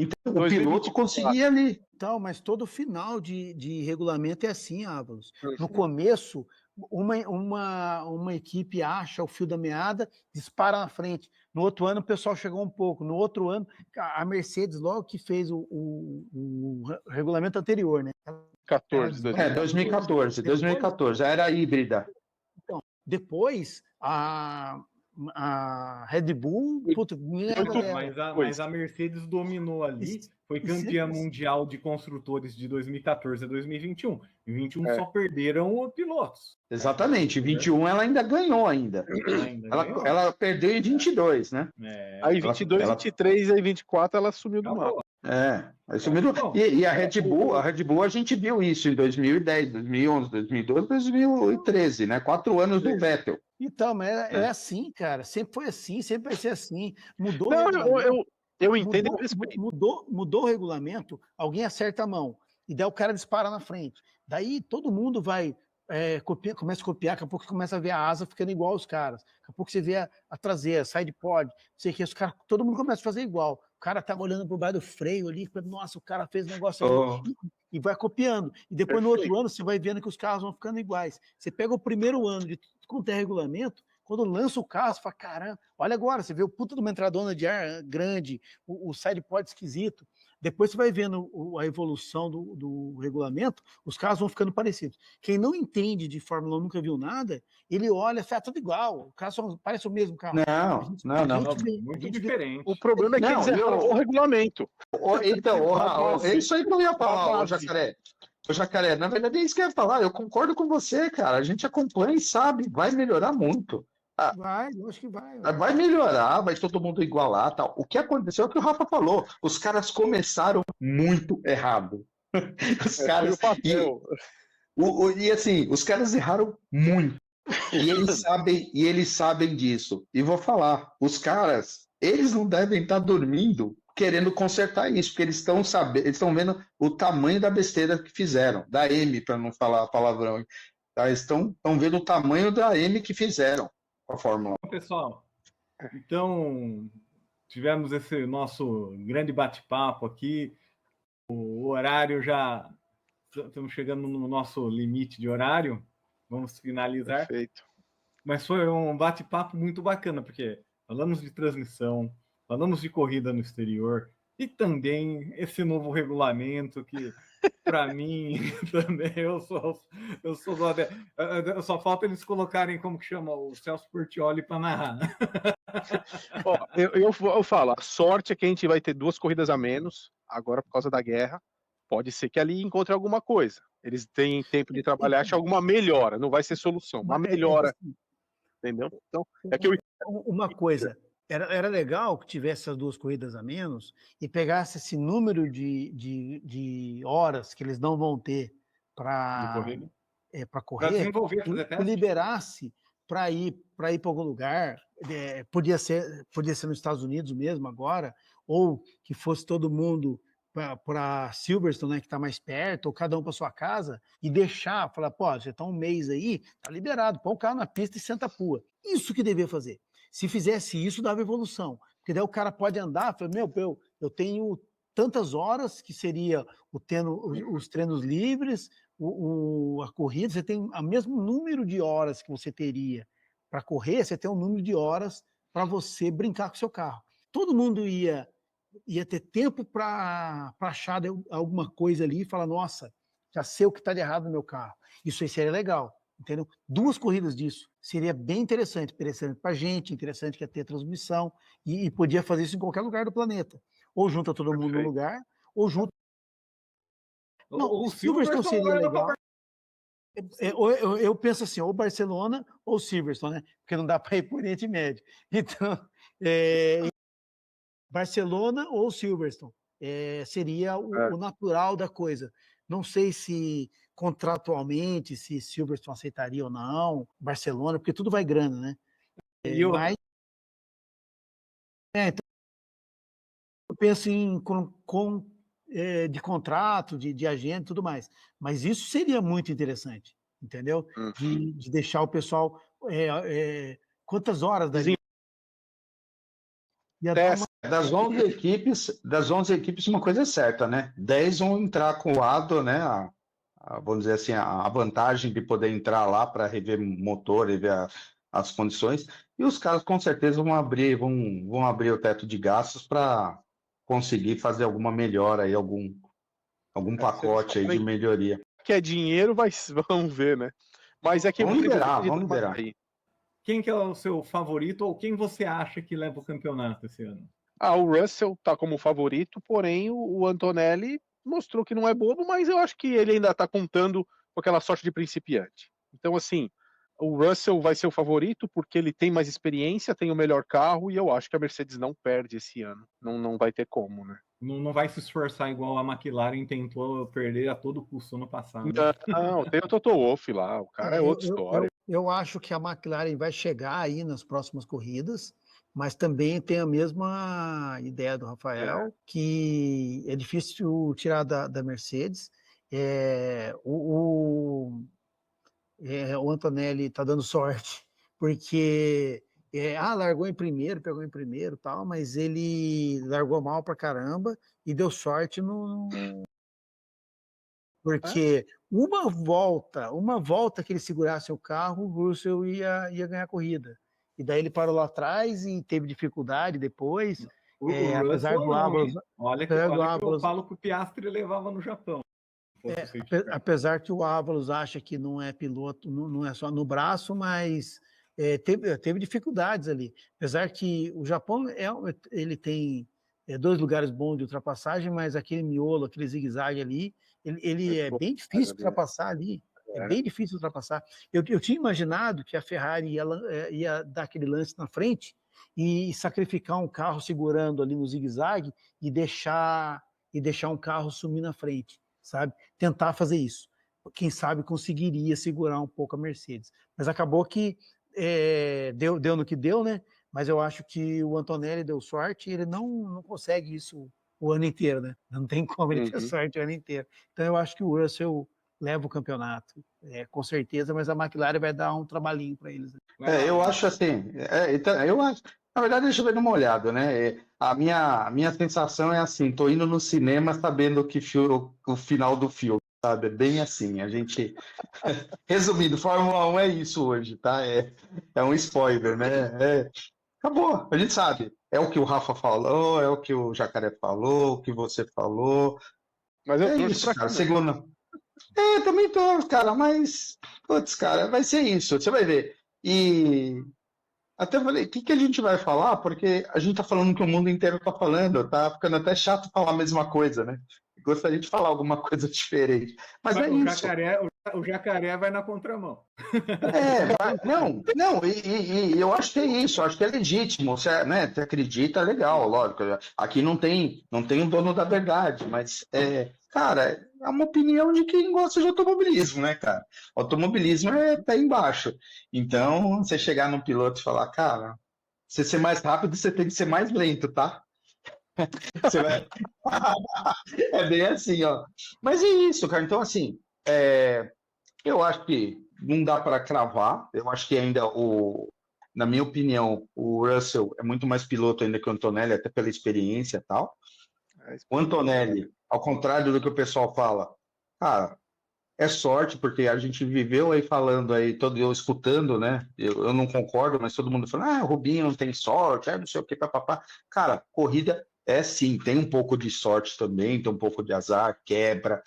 Então, o piloto conseguia ali. Então, mas todo final de regulamento é assim, Ávalos. No começo, uma equipe acha o fio da meada, dispara na frente. No outro ano, o pessoal chegou um pouco. No outro ano, a Mercedes, logo que fez o regulamento anterior, né? 2014. Era híbrida. Então, depois, a Red Bull, mas a Mercedes dominou ali, foi campeã mundial de construtores de 2014 a 2021. Em 2021 só perderam pilotos. Exatamente, em 21 ela ainda ganhou ainda. Ela perdeu em 22, né? Aí 22, 23, aí 24 ela sumiu do mapa. Aí sumiu do... E a Red Bull a gente viu isso em 2010, 2011, 2012, 2013, né? 4 anos do Vettel. Então, mas é assim, cara. Sempre foi assim, sempre vai ser assim. Mudou. Não, eu entendo. Mudou o regulamento, alguém acerta a mão, e daí o cara dispara na frente. Daí todo mundo vai, começa a copiar, daqui a pouco você começa a ver a asa ficando igual aos caras. Daqui a pouco você vê a traseira, side pod, não sei o que, todo mundo começa a fazer igual. O cara tá olhando por baixo do freio ali, nossa, o cara fez um negócio ali, e vai copiando. E depois no outro ano você vai vendo que os carros vão ficando iguais. Você pega o primeiro ano de quanto é regulamento, quando lança o carro, você fala, caramba, olha agora, você vê o puta de uma entradona de ar grande, o side pod esquisito. Depois você vai vendo a evolução do regulamento, os carros vão ficando parecidos. Quem não entende de Fórmula 1, nunca viu nada, ele olha, fala, tudo igual, o carro só parece o mesmo carro. Não. Muito diferente. O problema é que eles erraram o regulamento. Então, é isso aí que eu ia falar, Jacaré. Jacaré, na verdade é isso que eu ia falar, eu concordo com você, cara, a gente acompanha e sabe, vai melhorar muito. Vai, eu acho que vai. Vai melhorar, vai todo mundo igualar, tal. O que aconteceu é o que o Rafa falou, os caras começaram muito errado. Os caras... E assim, os caras erraram muito. E eles sabem disso. E vou falar, os caras, eles não devem estar dormindo querendo consertar isso, porque eles estão vendo o tamanho da besteira que fizeram, da M, para não falar palavrão. Tá? Eles estão vendo o tamanho da M que fizeram com a Fórmula 1. Pessoal, então tivemos esse nosso grande bate-papo aqui. O horário já... Estamos chegando no nosso limite de horário. Vamos finalizar. Perfeito. Mas foi um bate-papo muito bacana, porque falamos de transmissão, falamos de corrida no exterior e também esse novo regulamento que, para mim, também eu só falta eles colocarem, como que chama, o Celso Portiolli para narrar. Eu falo, a sorte é que a gente vai ter 2 corridas a menos, agora por causa da guerra, Pode ser que ali encontre alguma coisa. Eles têm tempo de trabalhar, achar alguma melhora, não vai ser solução, uma melhora, entendeu? Então, é que eu... Uma coisa, era legal que tivesse as 2 corridas a menos e pegasse esse número de horas que eles não vão ter De para corrida. Para correr, desenvolver, fazer que teste. liberasse para ir para algum lugar, podia ser nos Estados Unidos mesmo agora, ou que fosse todo mundo para Silverstone, né, que está mais perto, ou cada um para sua casa, e deixar, falar, pô, você está um mês aí, tá liberado, põe o carro na pista e senta a pua. Isso que devia fazer. Se fizesse isso, dava evolução. Porque daí o cara pode andar, fala, eu tenho tantas horas, que seria os treinos livres, a corrida, você tem o mesmo número de horas que você teria para correr, você tem um número de horas para você brincar com o seu carro. Todo mundo ia ter tempo para achar alguma coisa ali e falar, nossa, já sei o que está de errado no meu carro. Isso aí seria legal, entendeu? 2 corridas disso seria bem interessante para a gente, interessante que ia ter transmissão, e podia fazer isso em qualquer lugar do planeta. Ou junta todo mundo num lugar, ou junta... Não, o Silverstone seria legal. Eu penso assim, ou Barcelona ou Silverstone, né? Porque não dá para ir por Oriente Médio. Então, Barcelona ou Silverstone seria o natural da coisa. Não sei se contratualmente, se Silverstone aceitaria ou não, Barcelona, porque tudo vai grana, né? Mas então, eu penso em de contrato, de agente e tudo mais. Mas isso seria muito interessante, entendeu? De deixar o pessoal... quantas horas daria? Das 11 equipes, uma coisa é certa, né? 10 vão entrar com o ADO, né? Vamos dizer assim, a vantagem de poder entrar lá para rever motor, rever as condições, e os caras com certeza vão abrir o teto de gastos para conseguir fazer alguma melhora aí, algum pacote aí de melhoria. Que é dinheiro, vamos ver, né? Mas é que vamos liberar. Quem que é o seu favorito, ou quem você acha que leva o campeonato esse ano? O Russell tá como favorito, porém o Antonelli mostrou que não é bobo, mas eu acho que ele ainda tá contando com aquela sorte de principiante. Então, assim, o Russell vai ser o favorito porque ele tem mais experiência, tem o melhor carro, e eu acho que a Mercedes não perde esse ano. Não vai ter como, né? Não vai se esforçar igual a McLaren tentou perder a todo custo no passado. Não, tem o Toto Wolff lá, o cara é outra história. Eu acho que a McLaren vai chegar aí nas próximas corridas, mas também tem a mesma ideia do Rafael, que é difícil tirar da Mercedes. O Antonelli está dando sorte, porque largou em primeiro, pegou em primeiro, tal, mas ele largou mal pra caramba e deu sorte porque uma volta que ele segurasse o carro, o Russell ia ganhar a corrida. E daí ele parou lá atrás e teve dificuldade depois. Apesar do Ávalos... Olha que eu falo que o Piastri levava no Japão. Apesar que o Ávalos acha que não é piloto, não é só no braço, mas teve dificuldades ali. Apesar que o Japão ele tem 2 lugares bons de ultrapassagem, mas aquele miolo, aquele zigue-zague ali, ele é bem difícil de ultrapassar ali. É bem difícil de ultrapassar. Eu tinha imaginado que a Ferrari ia dar aquele lance na frente e sacrificar um carro segurando ali no zigue-zague e deixar um carro sumir na frente, sabe? Tentar fazer isso. Quem sabe conseguiria segurar um pouco a Mercedes. Mas acabou que deu no que deu, né? Mas eu acho que o Antonelli deu sorte e ele não consegue isso o ano inteiro, né? Não tem como ele ter sorte o ano inteiro. Então eu acho que o Russell leva o campeonato, com certeza, mas a McLaren vai dar um trabalhinho para eles. Eu acho assim, eu acho, na verdade, deixa eu ver uma olhada, né? A minha sensação é assim, tô indo no cinema sabendo que o final do filme, sabe? É bem assim, a gente... Resumindo, Fórmula 1 é isso hoje, tá? É um spoiler, né? Acabou, a gente sabe. É o que o Rafa falou, é o que o Jacaré falou, o que você falou. Mas eu isso, cara. Segunda. Também tô, cara, mas... Putz, cara, vai ser isso, você vai ver. E até falei, o que a gente vai falar? Porque a gente tá falando que o mundo inteiro tá falando, tá ficando até chato falar a mesma coisa, né? gostaria de falar alguma coisa diferente. Mas é o isso. O jacaré vai na contramão. Não, e eu acho que é isso, eu acho que é legítimo, você, né, você acredita, legal, lógico, aqui não tem um dono da verdade, mas, cara, é uma opinião de quem gosta de automobilismo, né, cara? Automobilismo é pé embaixo, então, você chegar num piloto e falar, cara, você ser mais rápido, você tem que ser mais lento, tá? Você vai... É bem assim, ó. Mas é isso, cara, então, assim, eu acho que não dá para cravar. Eu acho que ainda na minha opinião, o Russell é muito mais piloto ainda que o Antonelli, até pela experiência e tal. O Antonelli, ao contrário do que o pessoal fala, cara, é sorte, porque a gente viveu aí falando aí, todo eu escutando, né? Eu não concordo, mas todo mundo falando, o Rubinho não tem sorte, não sei o que, papapá. Cara, corrida é sim, tem um pouco de sorte também, tem um pouco de azar, quebra.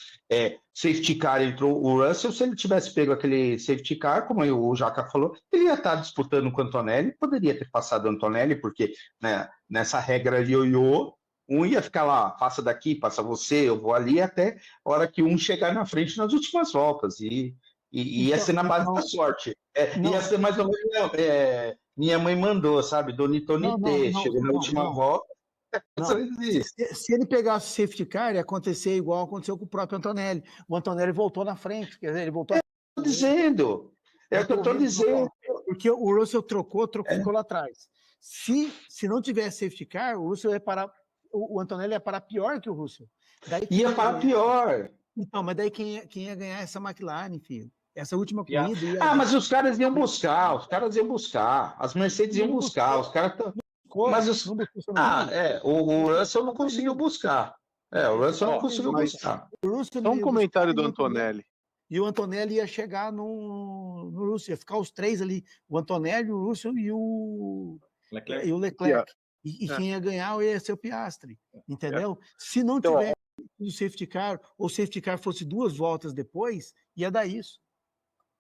Safety car entrou. O Russell, se ele tivesse pego aquele safety car, como o Jaca falou, ele ia estar disputando com o Antonelli, poderia ter passado o Antonelli, porque né, nessa regra de ioiô, um ia ficar lá, passa daqui, passa você, eu vou ali, até a hora que um chegar na frente nas últimas voltas. E ia ser na base da sorte. Ia ser mais ou menos. Minha mãe mandou, sabe? Donitê, chegou na última volta. Se ele pegasse o safety car, ia acontecer igual aconteceu com o próprio Antonelli. O Antonelli voltou na frente, quer dizer, ele voltou. Estou dizendo. É o que eu estou dizendo. Porque o Russell trocou, ficou lá atrás. Se não tivesse safety car, o Russell ia parar. O Antonelli ia parar pior que o Russell. Ia parar pior. Então, mas daí quem ia ganhar essa McLaren, filho? Essa última corrida. Mas os caras iam buscar, as Mercedes iam buscar, os caras estão. Mas o Russell não conseguiu buscar. O Russell não conseguiu buscar. Só um comentário do Antonelli. E o Antonelli ia chegar no Russell, ia ficar os três ali, o Antonelli, o Russell e o Leclerc. E quem ia ganhar ia ser o Piastri, entendeu? Se não tiver o safety car, ou o safety car fosse 2 voltas depois, ia dar isso.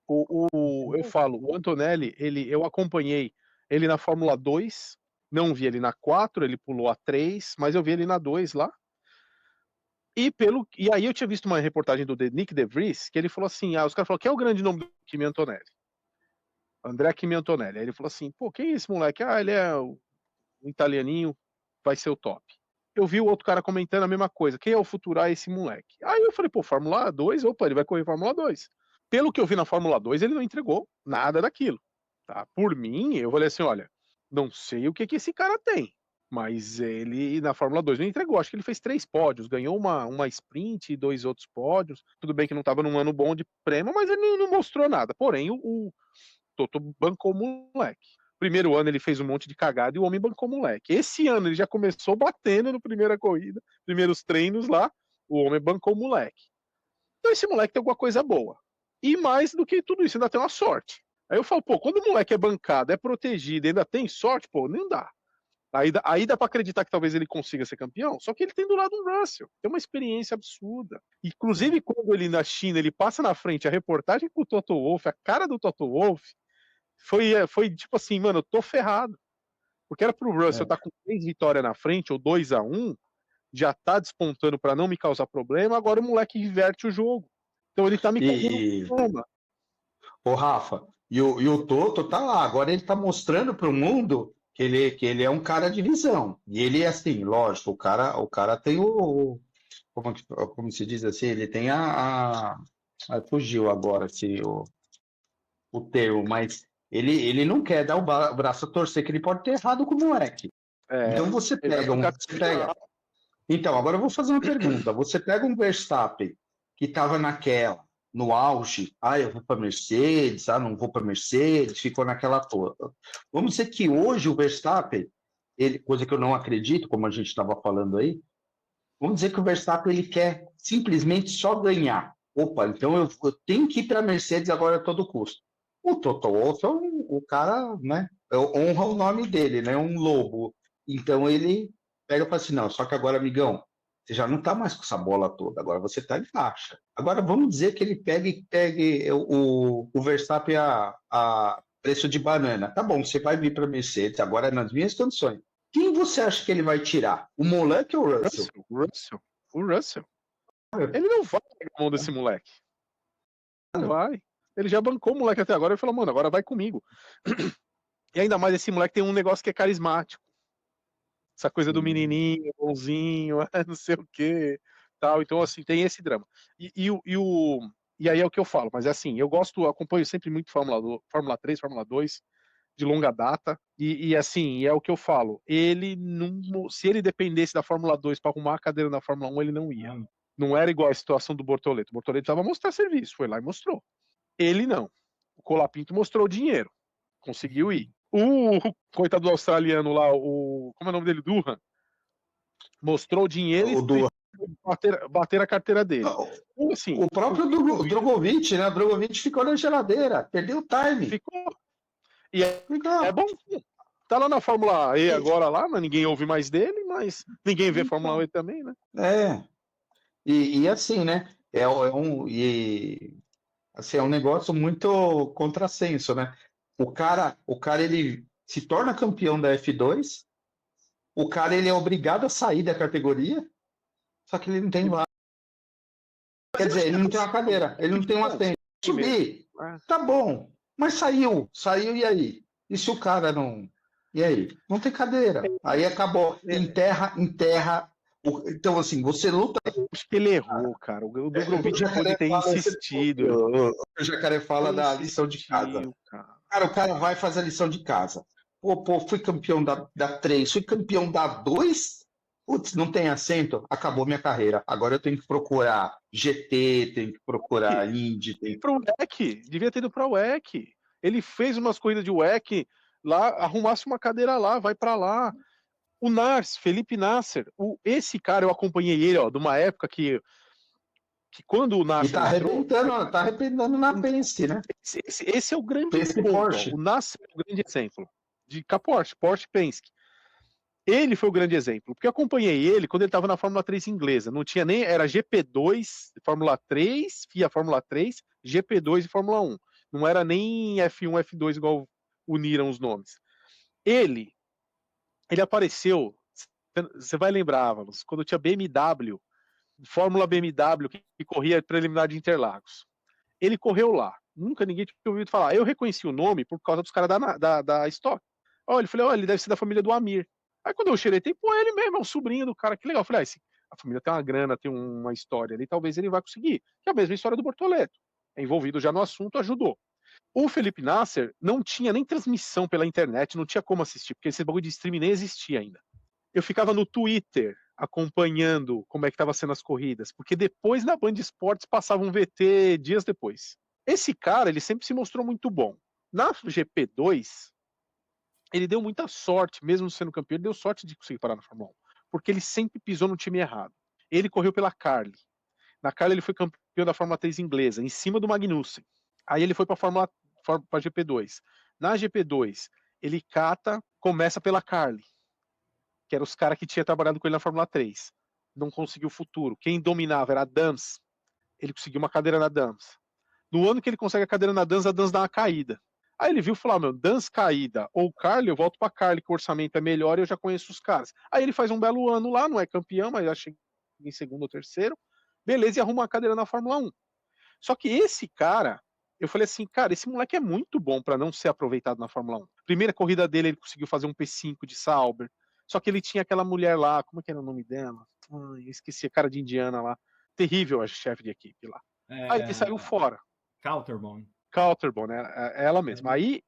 Eu falo, o Antonelli, eu acompanhei ele na Fórmula 2, não vi ele na 4, ele pulou a 3, mas eu vi ele na 2 lá. E aí eu tinha visto uma reportagem do Nick De Vries, que ele falou assim, os caras falaram, quem é o grande nome do Kimi Antonelli? André Kimi Antonelli. Aí ele falou assim, quem é esse moleque? Ele é um italianinho, vai ser o top. Eu vi o outro cara comentando a mesma coisa, quem é o futuro esse moleque? Aí eu falei, Fórmula 2, ele vai correr Fórmula 2. Pelo que eu vi na Fórmula 2, ele não entregou nada daquilo. Tá? Por mim, eu falei assim, olha, não sei o que esse cara tem, mas ele na Fórmula 2 não entregou. Acho que ele fez 3 pódios, ganhou uma sprint e 2 outros pódios. Tudo bem que não estava num ano bom de prêmio, mas ele não mostrou nada. Porém, o Toto bancou o moleque. Primeiro ano ele fez um monte de cagada e o homem bancou o moleque. Esse ano ele já começou batendo na primeira corrida, primeiros treinos lá, o homem bancou o moleque. Então esse moleque tem alguma coisa boa. E mais do que tudo isso, ainda tem uma sorte. Aí eu falo, quando o moleque é bancado, é protegido, ainda tem sorte, não dá. Aí dá pra acreditar que talvez ele consiga ser campeão, só que ele tem do lado um Russell, tem uma experiência absurda. Inclusive, quando ele na China, ele passa na frente, a reportagem com o Toto Wolff, a cara do Toto Wolff, foi tipo assim, mano, eu tô ferrado. Porque era pro Russell estar com 3 vitórias na frente, ou 2-1, já tá despontando pra não me causar problema, agora o moleque inverte o jogo. Então ele tá me causando problema. Rafa, e o Toto tá lá, agora ele tá mostrando pro mundo que ele é um cara de visão. E ele é assim, lógico, o cara tem como se diz assim, ele tem fugiu agora o termo, mas ele não quer dar o braço a torcer, que ele pode ter errado com o moleque. Então você pega Então, agora eu vou fazer uma pergunta. Você pega um Verstappen que estava no auge, eu vou para Mercedes, não vou para Mercedes, ficou naquela toda. Vamos dizer que hoje o Verstappen, coisa que eu não acredito, como a gente estava falando aí, vamos dizer que o Verstappen ele quer simplesmente só ganhar. Então eu tenho que ir para a Mercedes agora a todo custo. O Toto Wolff é o cara, né? Honra o nome dele, né? Um lobo. Então ele pega e fala assim, não, só que agora, amigão, você já não está mais com essa bola toda, agora você está em baixa. Agora vamos dizer que ele pegue o Verstappen a preço de banana. Tá bom, você vai vir para a Mercedes, agora é nas minhas condições. Quem você acha que ele vai tirar? O moleque ou o Russell? O Russell. Ele não vai pegar a mão desse moleque. Não vai. Ele já bancou o moleque até agora e falou, mano, agora vai comigo. E ainda mais esse moleque tem um negócio que é carismático. Essa coisa do menininho, bonzinho, não sei o quê, tal. Então, assim, tem esse drama. E aí é o que eu falo, mas é assim, eu acompanho sempre muito Fórmula 3, Fórmula 2, de longa data, e assim, é o que eu falo, ele não, se ele dependesse da Fórmula 2 para arrumar a cadeira na Fórmula 1, ele não ia. Não era igual a situação do Bortoleto. O Bortoleto precisava mostrar serviço, foi lá e mostrou. Ele não. O Colapinto mostrou o dinheiro, conseguiu ir. O coitado do australiano lá, como é o nome dele? Durham, mostrou o dinheiro e bater a carteira dele. Não, assim, o próprio Drogovic, né? O Drogovic ficou na geladeira, perdeu o time. Ficou. E é bom. Tá lá na Fórmula E agora lá, mas ninguém ouve mais dele, mas ninguém vê Fórmula E também, né? E assim, né? Assim, é um negócio muito contrassenso, né? O cara ele se torna campeão da F2, o cara ele é obrigado a sair da categoria, só que ele não tem lá. Quer dizer, ele não tem uma cadeira, ele não tem um assento. Subir, tá bom, mas saiu e aí? E se o cara não... E aí? Não tem cadeira. Aí acabou, enterra. Então, assim, você luta... Acho que ele errou, cara. O Drogovic pode ter insistido. O Jacaré fala da lição de casa. Cara, o cara vai fazer a lição de casa. Pô, fui campeão da 3, fui campeão da 2, putz, não tem assento, acabou minha carreira. Agora eu tenho que procurar GT, tenho que procurar Indy. Pro WEC, devia ter ido pra WEC. Ele fez umas corridas de WEC lá, arrumasse uma cadeira lá, vai pra lá. O Felipe Nasser, esse cara eu acompanhei ele, ó, de uma época que quando o Nasser... E tá arrebentando na Penske, né? Esse é o grande Penske ponto. Porsche. O Nasser é o grande exemplo. De Porsche Penske. Ele foi o grande exemplo, porque eu acompanhei ele quando ele estava na Fórmula 3 inglesa. Não tinha nem... Era GP2, Fórmula 3, FIA Fórmula 3, GP2 e Fórmula 1. Não era nem F1, F2, igual uniram os nomes. Ele apareceu... Você vai lembrar, Valos, quando tinha BMW, Fórmula BMW, que corria preliminar de Interlagos. Ele correu lá. Nunca ninguém tinha ouvido falar. Eu reconheci o nome por causa dos caras da Stock. Ele falei, ele deve ser da família do Amir. Aí quando eu cheirei, ele mesmo, é um sobrinho do cara, que legal. Eu falei, a família tem uma grana, tem uma história ali, talvez ele vai conseguir. Que é a mesma história do Bortoleto. É envolvido já no assunto, ajudou. O Felipe Nasser não tinha nem transmissão pela internet, não tinha como assistir, porque esse bagulho de streaming nem existia ainda. Eu ficava no Twitter acompanhando como é que estava sendo as corridas, porque depois na Band Esportes passava um VT dias depois. Esse cara, ele sempre se mostrou muito bom. Na GP2, ele deu muita sorte, mesmo sendo campeão, ele deu sorte de conseguir parar na Fórmula 1, porque ele sempre pisou no time errado. Ele correu pela Carly. Na Carly ele foi campeão da Fórmula 3 inglesa, em cima do Magnussen. Aí ele foi para a GP2. Na GP2, ele começa pela Carly, que eram os caras que tinham trabalhado com ele na Fórmula 3. Não conseguiu o futuro. Quem dominava era a Dams. Ele conseguiu uma cadeira na Dams. No ano que ele consegue a cadeira na Dams, a Dams dá uma caída. Aí ele viu e falou, Dams caída, ou Carly, eu volto pra Carly, que o orçamento é melhor e eu já conheço os caras. Aí ele faz um belo ano lá, não é campeão, mas já chega em segundo ou terceiro. Beleza, e arruma uma cadeira na Fórmula 1. Só que esse cara, eu falei assim, cara, esse moleque é muito bom para não ser aproveitado na Fórmula 1. Primeira corrida dele, ele conseguiu fazer um P5 de Sauber. Só que ele tinha aquela mulher lá, como é que era o nome dela? Eu esqueci, a cara de indiana lá. Terrível a chefe de equipe lá. Aí ele saiu fora. Cauterbone, né? Ela mesma. Aí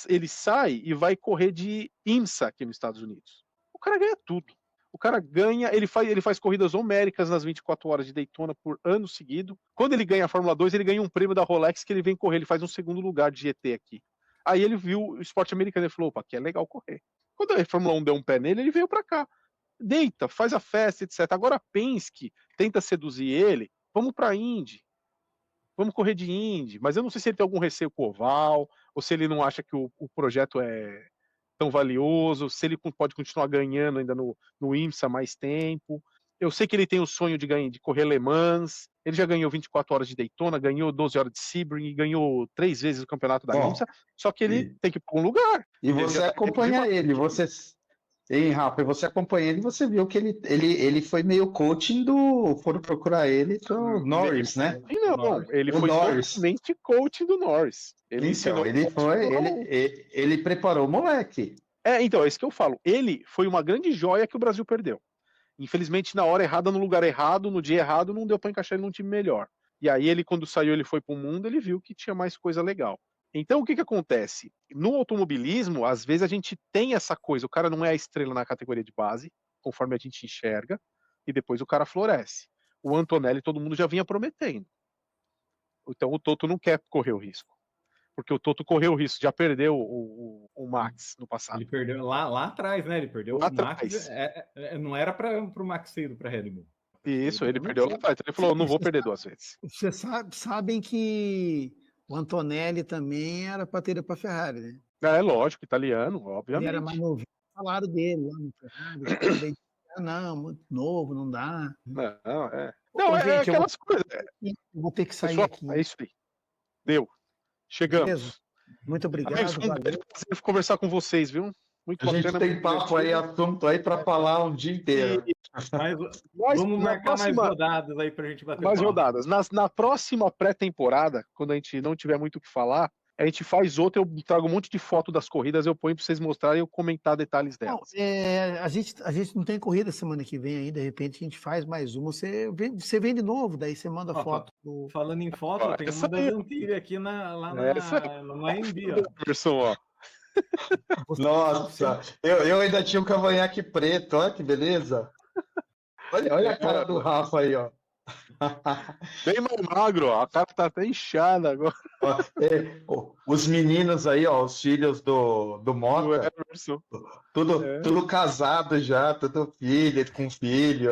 ele sai e vai correr de IMSA aqui nos Estados Unidos. O cara ganha tudo. O cara ganha, ele faz corridas homéricas nas 24 horas de Daytona por ano seguido. Quando ele ganha a Fórmula 2, ele ganha um prêmio da Rolex que ele vem correr, ele faz um segundo lugar de GT aqui. Aí ele viu o esporte americano e falou, opa, aqui é legal correr. Quando a Fórmula 1 deu um pé nele, ele veio pra cá. Deita, faz a festa, etc. Agora a Penske tenta seduzir ele, vamos pra Indy. Vamos correr de Indy. Mas eu não sei se ele tem algum receio com o oval, ou se ele não acha que o projeto é tão valioso, se ele pode continuar ganhando ainda no IMSA mais tempo. Eu sei que ele tem o sonho de correr Le Mans, ele já ganhou 24 horas de Daytona, ganhou 12 horas de Sebring e ganhou 3 vezes o campeonato da IMSA, só que ele tem que ir para um lugar. E você acompanha ele, Hein, Rafa, você acompanha ele, você viu que ele foi meio coaching do. Foram procurar ele do Norris, né? E não, Norris. ele O foi Norris. totalmente coach do Norris. Ele Então, ensinou ele preparou o moleque. Então, é isso que eu falo. Ele foi uma grande joia que o Brasil perdeu. Infelizmente, na hora errada, no lugar errado, no dia errado, não deu para encaixar ele num time melhor. E aí, ele, quando saiu, ele foi pro mundo, ele viu que tinha mais coisa legal. Então, o que acontece? No automobilismo, às vezes a gente tem essa coisa, o cara não é a estrela na categoria de base, conforme a gente enxerga, e depois o cara floresce. O Antonelli, todo mundo já vinha prometendo. Então, o Toto não quer correr o risco. Porque o Toto correu o risco, já perdeu o Max no passado. Ele perdeu lá atrás, né? Ele perdeu Lá o Max. atrás. Não era para o Max ir para Red Bull. Isso, ele perdeu lá atrás. Então ele falou, não vou perder 2 vezes. Vocês sabem que o Antonelli também era para ter ido para a Ferrari, né? É lógico, italiano, Ele obviamente. era mais novo. Falaram dele lá no Ferrari. Não, muito novo, não dá. Não, é. Ô, Não, é gente, aquelas coisas. Eu vou ter que sair Pessoal, aqui. é isso aí. Deu. Chegamos. Beleza? Muito obrigado. Amigos, foi um valeu. grande prazer conversar com vocês, viu? Muito A gente bacana. tem muito papo aí, divertido. assunto aí para falar um dia inteiro. Mas Mas vamos na marcar mais próxima- rodadas aí pra gente bater Mais papo. rodadas. Na próxima pré-temporada, quando a gente não tiver muito o que falar, a gente faz outra, eu trago um monte de foto das corridas, eu ponho para vocês mostrarem e eu comentar detalhes Não, delas. a gente não tem corrida semana que vem aí, de repente a gente faz mais uma, você vem de novo, daí você manda Ó, foto. do- Falando em foto, tem essa uma das aí. antigas aqui lá Essa no AMB, ó. Anderson, ó. Nossa, eu ainda tinha um cavanhaque preto, olha que beleza. Olha a cara do Rafa aí, ó. Bem mais magro, ó. A cara tá até inchada agora. Os meninos aí, ó, os filhos do O Mota, Emerson. tudo casado já, tudo com filho.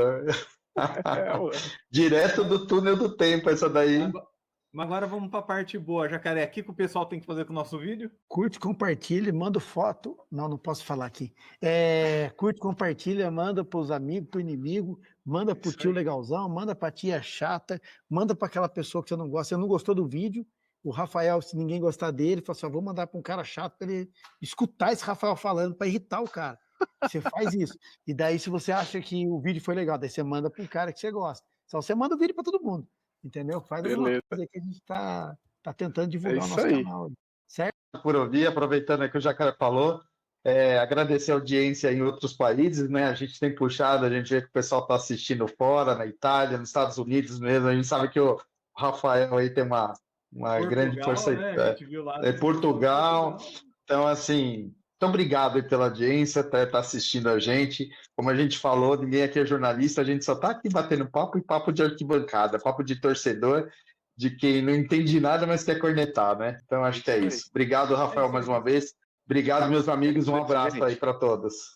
Direto do túnel do tempo, essa daí. Mas agora vamos para a parte boa, Jacaré. O que o pessoal tem que fazer com o nosso vídeo? Curte, compartilha, manda foto. Não posso falar aqui. Curte, compartilha, manda para os amigos, para o inimigo, manda para o Isso tio aí. legalzão, manda para a tia chata, manda para aquela pessoa que você não gosta. Você não gostou do vídeo, o Rafael, se ninguém gostar dele, fala assim: vou mandar para um cara chato para ele escutar esse Rafael falando, para irritar o cara. Você faz isso. E daí, se você acha que o vídeo foi legal, daí você manda para um cara que você gosta. Só você manda o vídeo para todo mundo. Entendeu? Faz alguma Beleza. coisa que a gente tá tentando divulgar o isso nosso aí. canal. Certo? Por ouvir, aproveitando aí que o Jacaré falou, agradecer a audiência em outros países, né? A gente tem puxado, a gente vê que o pessoal está assistindo fora, na Itália, nos Estados Unidos mesmo. A gente sabe que o Rafael aí tem uma grande força. Né? A gente viu lá Portugal. Então, assim, muito obrigado aí pela audiência, tá assistindo a gente. Como a gente falou, ninguém aqui é jornalista, a gente só tá aqui batendo papo e papo de arquibancada, papo de torcedor, de quem não entende nada, mas quer cornetar, né? Então, acho que é isso. Obrigado, Rafael, mais uma vez. Obrigado, meus amigos. Um abraço aí para todos.